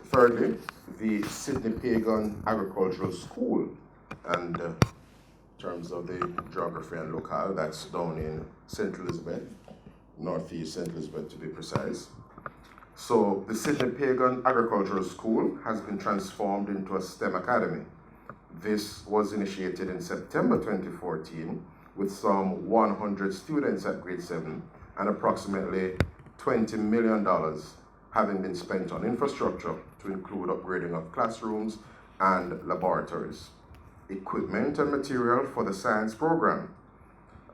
Thirdly, the Sydney Pagan Agricultural School, and in terms of the geography and locale, that's down in St. Elizabeth, northeast St. Elizabeth to be precise. So the Sydney Pagan Agricultural School has been transformed into a STEM academy. This was initiated in September 2014 with some 100 students at grade 7 and approximately $20 million having been spent on infrastructure to include upgrading of classrooms and laboratories. Equipment and material for the science program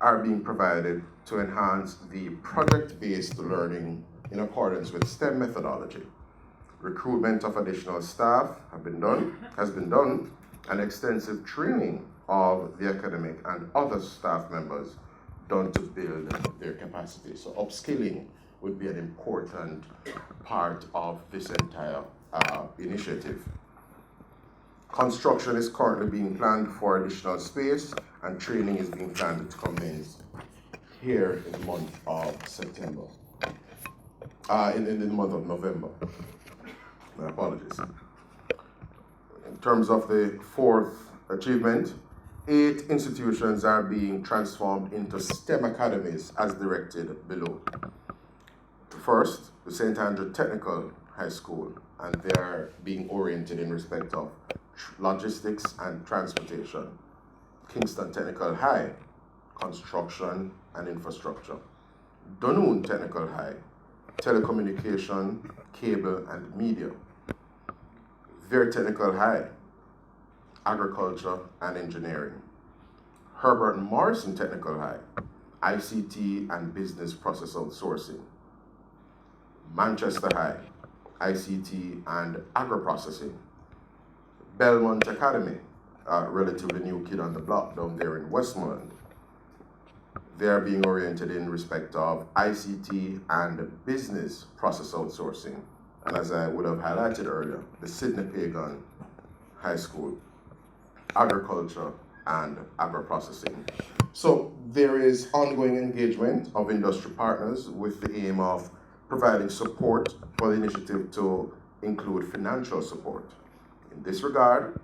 are being provided to enhance the project-based learning in accordance with STEM methodology. Recruitment of additional staff has been done, and extensive training of the academic and other staff members done to build their capacity. So upskilling would be an important part of this entire initiative. Construction is currently being planned for additional space, and training is being planned to commence here in the month of September. In the month of November. My apologies. In terms of the fourth achievement, 8 institutions are being transformed into STEM academies as directed below. First, the St. Andrew Technical High School, and they are being oriented in respect of logistics and transportation. Kingston Technical High, construction and infrastructure. Dunoon Technical High, telecommunication, cable and media. Vere Technical High, agriculture and engineering. Herbert Morrison Technical High, ICT and business process outsourcing. Manchester High, ICT and agro-processing. Belmont Academy, a relatively new kid on the block down there in Westmoreland. They are being oriented in respect of ICT and business process outsourcing. And as I would have highlighted earlier, the Sidney Pagan High School, agriculture and agro-processing. So there is ongoing engagement of industry partners with the aim of providing support for the initiative to include financial support. In this regard,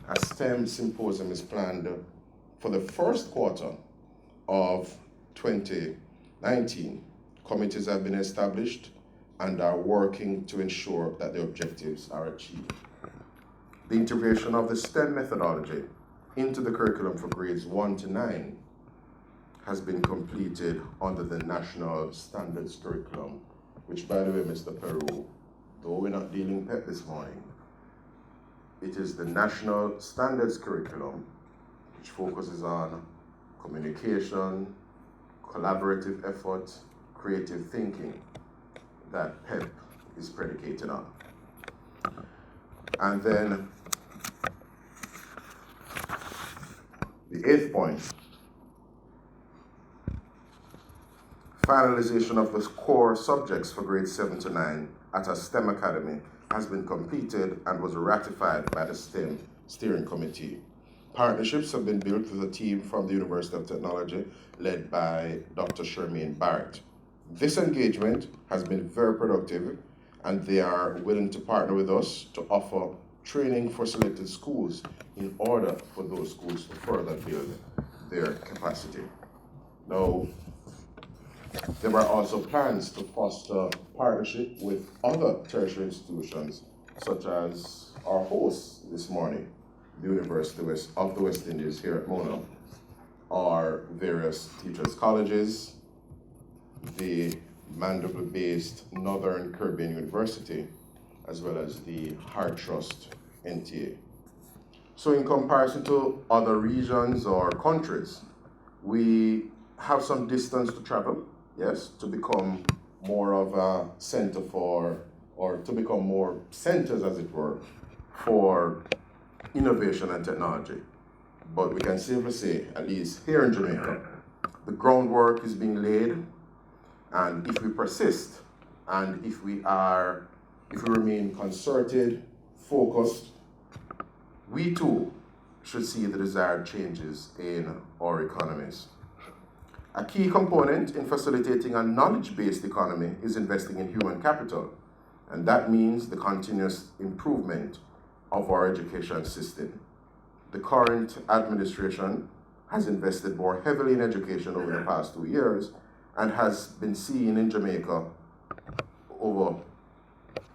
a STEM symposium is planned for the first quarter of 2019. Committees have been established and are working to ensure that the objectives are achieved. The integration of the STEM methodology into the curriculum for grades 1 to 9 has been completed under the National Standards Curriculum, which, by the way, Mr. Peru, though we're not dealing PEP this morning, it is the National Standards Curriculum, which focuses on communication, collaborative effort, creative thinking, that PEP is predicated on. And then the 8th point, finalization of the core subjects for grades 7 to 9 at a STEM academy has been completed and was ratified by the STEM Steering Committee. Partnerships have been built with a team from the University of Technology led by Dr. Shermaine Barrett. This engagement has been very productive, and they are willing to partner with us to offer training for selected schools in order for those schools to further build their capacity. Now, there were also plans to foster partnership with other tertiary institutions, such as our host this morning, the University of the West Indies here at Mona, our various teachers' colleges, the Mandeville-based Northern Caribbean University, as well as the Heart Trust NTA. So in comparison to other regions or countries, we have some distance to travel, yes, to become more of a center for, or to become more centers, as it were, for innovation and technology. But we can safely say, at least here in Jamaica, the groundwork is being laid, and if we persist, and if we remain concerted, focused, we too should see the desired changes in our economies. A key component in facilitating a knowledge-based economy is investing in human capital, and that means the continuous improvement of our education system. The current administration has invested more heavily in education over the past 2 years and has been seen in Jamaica over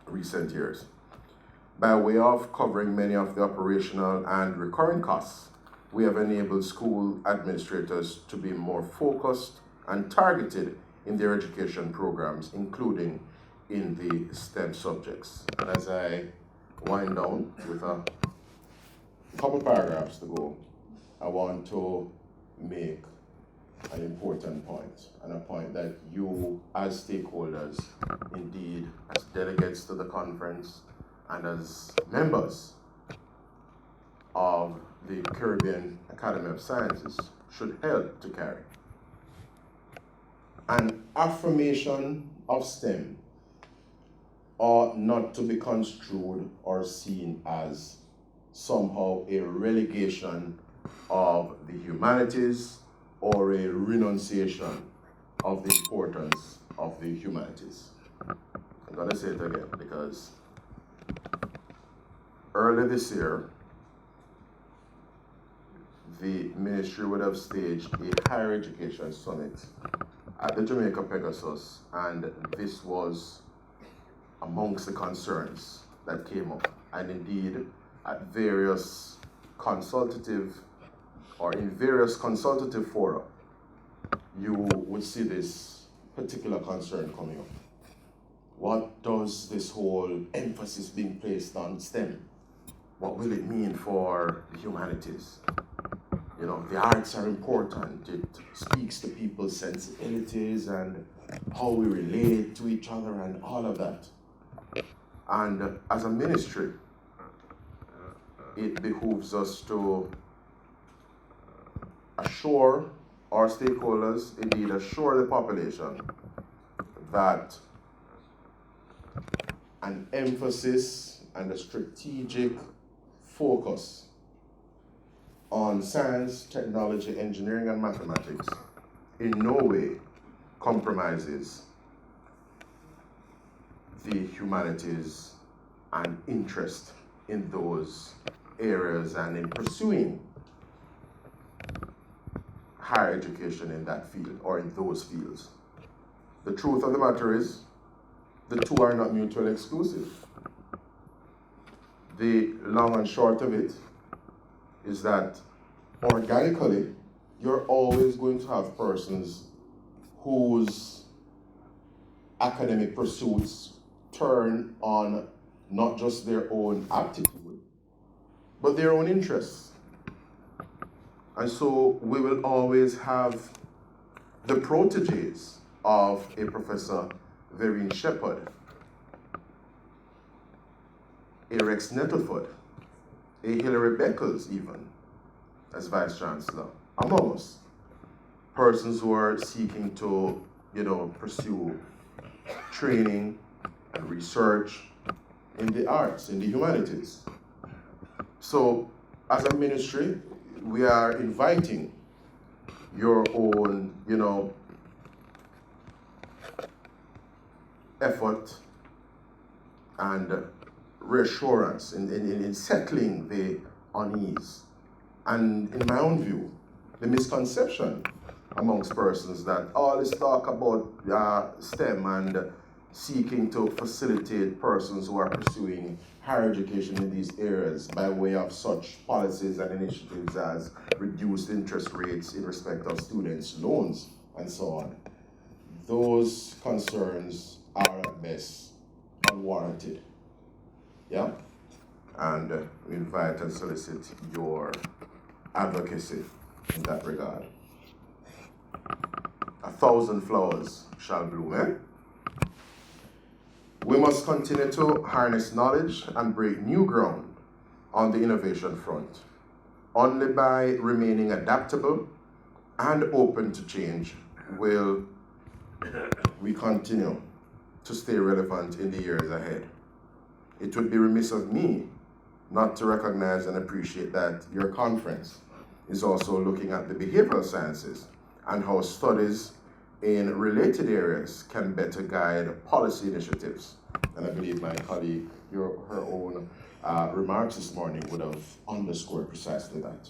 recent years. By way of covering many of the operational and recurring costs, we have enabled school administrators to be more focused and targeted in their education programs, including in the STEM subjects. And as I wind down with a couple paragraphs to go, I want to make an important point, and a point that you as stakeholders, indeed as delegates to the conference and as members of the Caribbean Academy of Sciences should help to carry. An affirmation of STEM ought not to be construed or seen as somehow a relegation of the humanities or a renunciation of the importance of the humanities. I'm going to say it again because early this year, the ministry would have staged a higher education summit at the Jamaica Pegasus, and this was amongst the concerns that came up. And indeed, at various consultative or in various consultative fora, you would see this particular concern coming up. What does this whole emphasis being placed on STEM? What will it mean for the humanities? You know, the arts are important. It speaks to people's sensibilities and how we relate to each other and all of that. And as a ministry, it behooves us to assure our stakeholders, indeed assure the population, that an emphasis and a strategic focus on science, technology, engineering, and mathematics in no way compromises the humanities and interest in those areas and in pursuing higher education in that field or in those fields. The truth of the matter is, the two are not mutually exclusive. The long and short of it is that organically, you're always going to have persons whose academic pursuits turn on not just their own aptitude, but their own interests. And so we will always have the proteges of a Professor Vereen Shepherd, a Rex Nettleford, a Hilary Beckles even, as Vice Chancellor, among us. Persons who are seeking to, pursue training and research in the arts, in the humanities. So, as a ministry, we are inviting your own, effort and reassurance in settling the unease. And in my own view, the misconception amongst persons that all this talk about STEM and seeking to facilitate persons who are pursuing higher education in these areas by way of such policies and initiatives as reduced interest rates in respect of students' loans and so on. Those concerns are at best unwarranted. Yeah? And we invite and solicit your advocacy in that regard. 1,000 flowers shall bloom, eh? We must continue to harness knowledge and break new ground on the innovation front. Only by remaining adaptable and open to change will we continue to stay relevant in the years ahead. It would be remiss of me not to recognize and appreciate that your conference is also looking at the behavioral sciences and how studies in related areas can better guide policy initiatives. And I believe my colleague, her own remarks this morning would have underscored precisely that.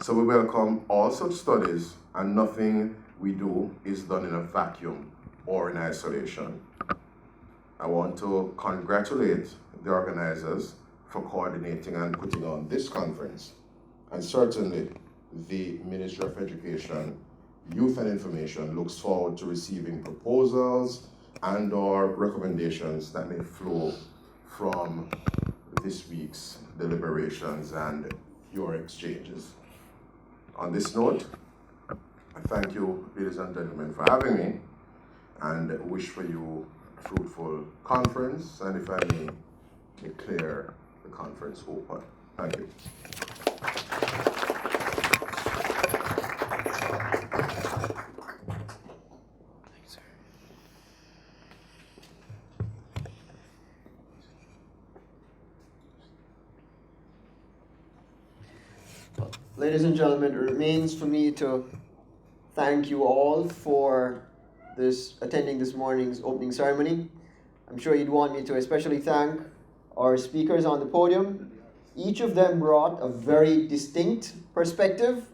So we welcome all such studies, and nothing we do is done in a vacuum or in isolation. I want to congratulate the organizers for coordinating and putting on this conference, and certainly the Ministry of Education, Youth and Information looks forward to receiving proposals and or recommendations that may flow from this week's deliberations and your exchanges. On this note, I thank you, ladies and gentlemen, for having me, and wish for you a fruitful conference, and if I may declare the conference open. Thank you. ladies and gentlemen, it remains for me to thank you all for attending this morning's opening ceremony. I'm sure you'd want me to especially thank our speakers on the podium. Each of them brought a very distinct perspective,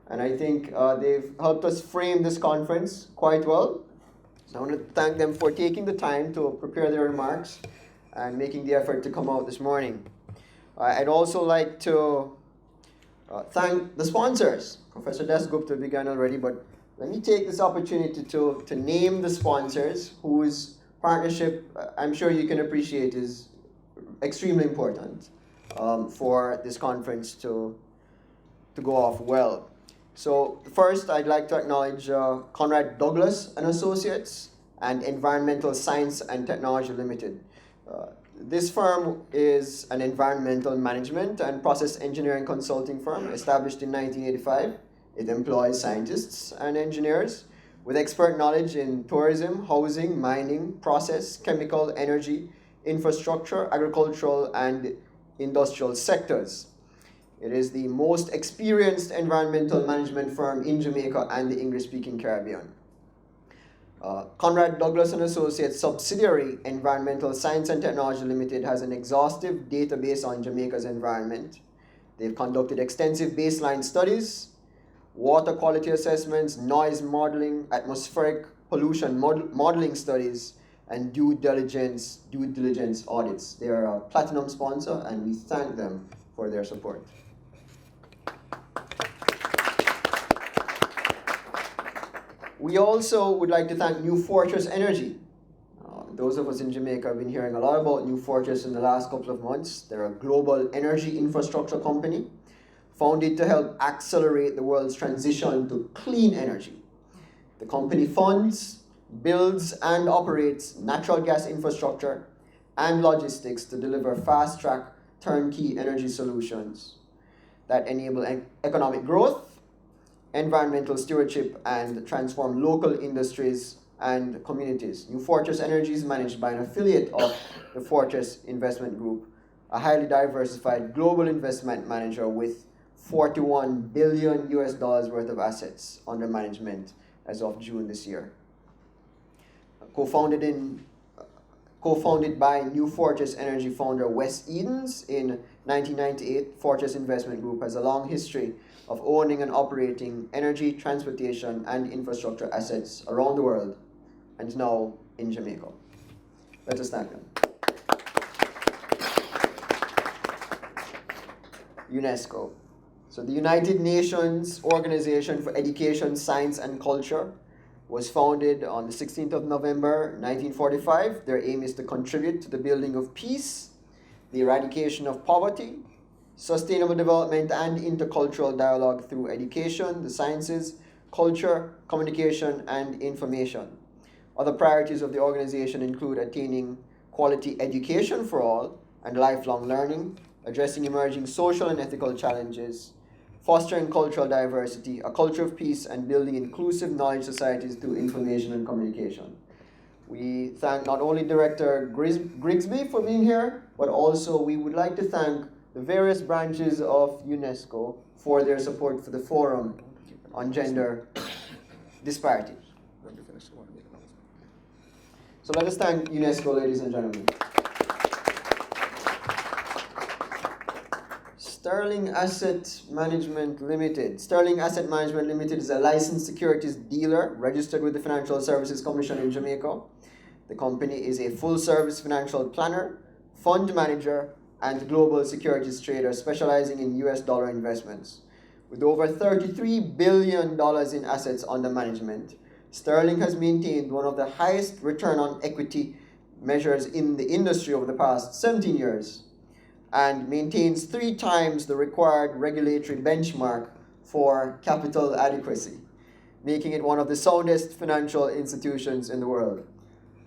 and I think they've helped us frame this conference quite well. So I want to thank them for taking the time to prepare their remarks and making the effort to come out this morning. I'd also like to thank the sponsors. Professor Dasgupta began already, but let me take this opportunity to name the sponsors whose partnership I'm sure you can appreciate is extremely important for this conference to go off well. So first, I'd like to acknowledge Conrad Douglas and Associates and Environmental Science and Technology Limited. This firm is an environmental management and process engineering consulting firm established in 1985. It employs scientists and engineers with expert knowledge in tourism, housing, mining, process, chemical, energy, infrastructure, agricultural, and industrial sectors. It is the most experienced environmental management firm in Jamaica and the English-speaking Caribbean. Conrad Douglas and Associates subsidiary Environmental Science and Technology Limited has an exhaustive database on Jamaica's environment. They've conducted extensive baseline studies, water quality assessments, noise modeling, atmospheric pollution modeling studies, and due diligence audits. They are a platinum sponsor, and we thank them for their support. We also would like to thank New Fortress Energy. Those of us in Jamaica have been hearing a lot about New Fortress in the last couple of months. They're a global energy infrastructure company founded to help accelerate the world's transition to clean energy. The company funds, builds, and operates natural gas infrastructure and logistics to deliver fast-track turnkey energy solutions that enable economic growth, environmental stewardship, and transform local industries and communities. New Fortress Energy is managed by an affiliate of the Fortress Investment Group, a highly diversified global investment manager with $41 billion worth of assets under management as of June this year. Co-founded by New Fortress Energy founder Wes Edens in 1998, Fortress Investment Group has a long history of owning and operating energy, transportation, and infrastructure assets around the world, and is now in Jamaica. Let us thank them. UNESCO. So the United Nations Organization for Education, Science, and Culture was founded on the 16th of November, 1945. Their aim is to contribute to the building of peace, the eradication of poverty, sustainable development, and intercultural dialogue through education, the sciences, culture, communication, and information. Other priorities of the organization include attaining quality education for all and lifelong learning, addressing emerging social and ethical challenges, fostering cultural diversity, a culture of peace, and building inclusive knowledge societies through information and communication. We thank not only Director Greysbigh for being here, but also we would like to thank the various branches of UNESCO for their support for the Forum on Gender Disparity. So let us thank UNESCO, ladies and gentlemen. Sterling Asset Management Limited. Sterling Asset Management Limited is a licensed securities dealer registered with the Financial Services Commission in Jamaica. The company is a full-service financial planner, fund manager, and global securities trader specializing in US dollar investments. With over $33 billion in assets under management, Sterling has maintained one of the highest return on equity measures in the industry over the past 17 years and maintains 3 times the required regulatory benchmark for capital adequacy, making it one of the soundest financial institutions in the world.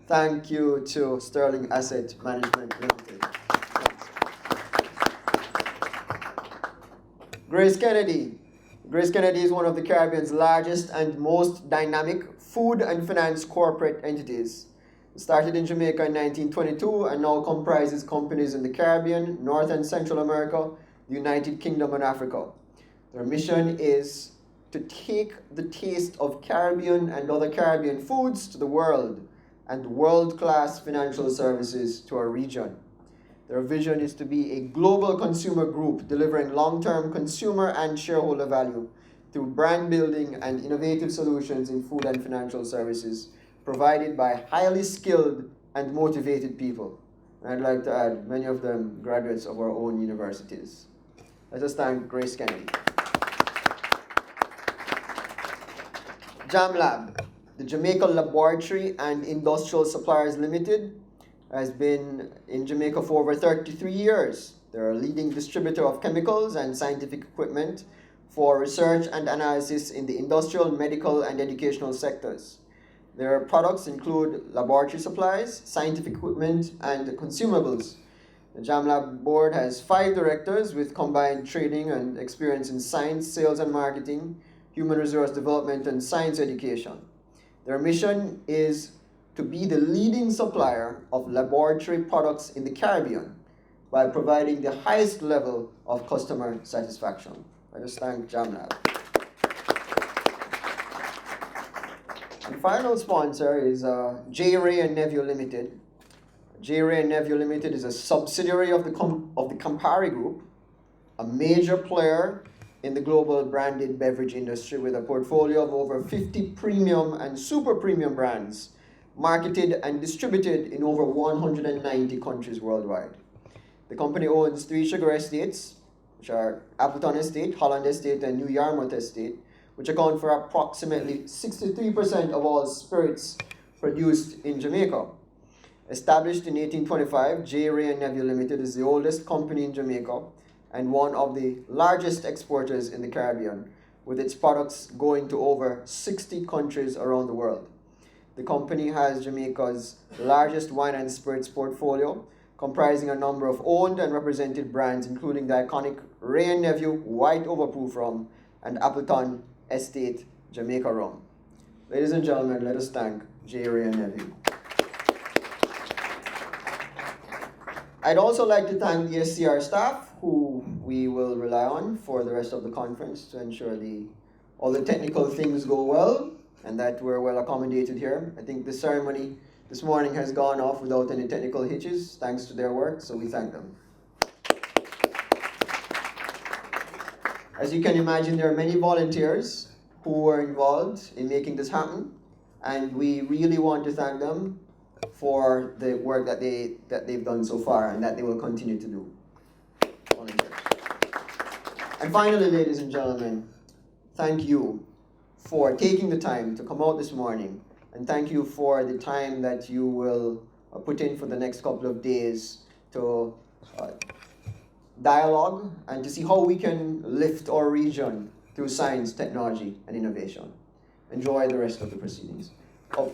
Thank you to Sterling Asset Management Limited. Grace Kennedy. Grace Kennedy is one of the Caribbean's largest and most dynamic food and finance corporate entities. It started in Jamaica in 1922 and now comprises companies in the Caribbean, North and Central America, the United Kingdom, and Africa. Their mission is to take the taste of Caribbean and other Caribbean foods to the world and world-class financial services to our region. Their vision is to be a global consumer group delivering long-term consumer and shareholder value through brand building and innovative solutions in food and financial services provided by highly skilled and motivated people. And I'd like to add, many of them graduates of our own universities. Let us thank Grace Kennedy. JamLab, the Jamaica Laboratory and Industrial Suppliers Limited, has been in Jamaica for over 33 years. They're a leading distributor of chemicals and scientific equipment for research and analysis in the industrial, medical, and educational sectors. Their products include laboratory supplies, scientific equipment, and consumables. The JamLab board has 5 directors with combined training and experience in science, sales and marketing, human resource development, and science education. Their mission is to be the leading supplier of laboratory products in the Caribbean by providing the highest level of customer satisfaction. I just thank JamLab. And final sponsor is J. Ray and Nephew Limited. J. Ray and Nephew Limited is a subsidiary of the Campari Group, a major player in the global branded beverage industry with a portfolio of over 50 premium and super premium brands marketed and distributed in over 190 countries worldwide. The company owns 3 sugar estates, which are Appleton Estate, Holland Estate, and New Yarmouth Estate, which account for approximately 63% of all spirits produced in Jamaica. Established in 1825, J. Ray and Nephew Limited is the oldest company in Jamaica and one of the largest exporters in the Caribbean, with its products going to over 60 countries around the world. The company has Jamaica's largest wine and spirits portfolio, comprising a number of owned and represented brands, including the iconic Ray and Nephew White Overproof Rum and Appleton Estate Jamaica Rum. Ladies and gentlemen, let us thank J. Ray and Nephew. I'd also like to thank the SCR staff, who we will rely on for the rest of the conference to ensure all the technical things go well and that we're well accommodated here. I think the ceremony this morning has gone off without any technical hitches, thanks to their work, so we thank them. As you can imagine, there are many volunteers who were involved in making this happen, and we really want to thank them for the work that they've done so far and that they will continue to do. Volunteers. And finally, ladies and gentlemen, thank you for taking the time to come out this morning, and thank you for the time that you will put in for the next couple of days to dialogue and to see how we can lift our region through science, technology, and innovation. Enjoy the rest of the proceedings. Oh.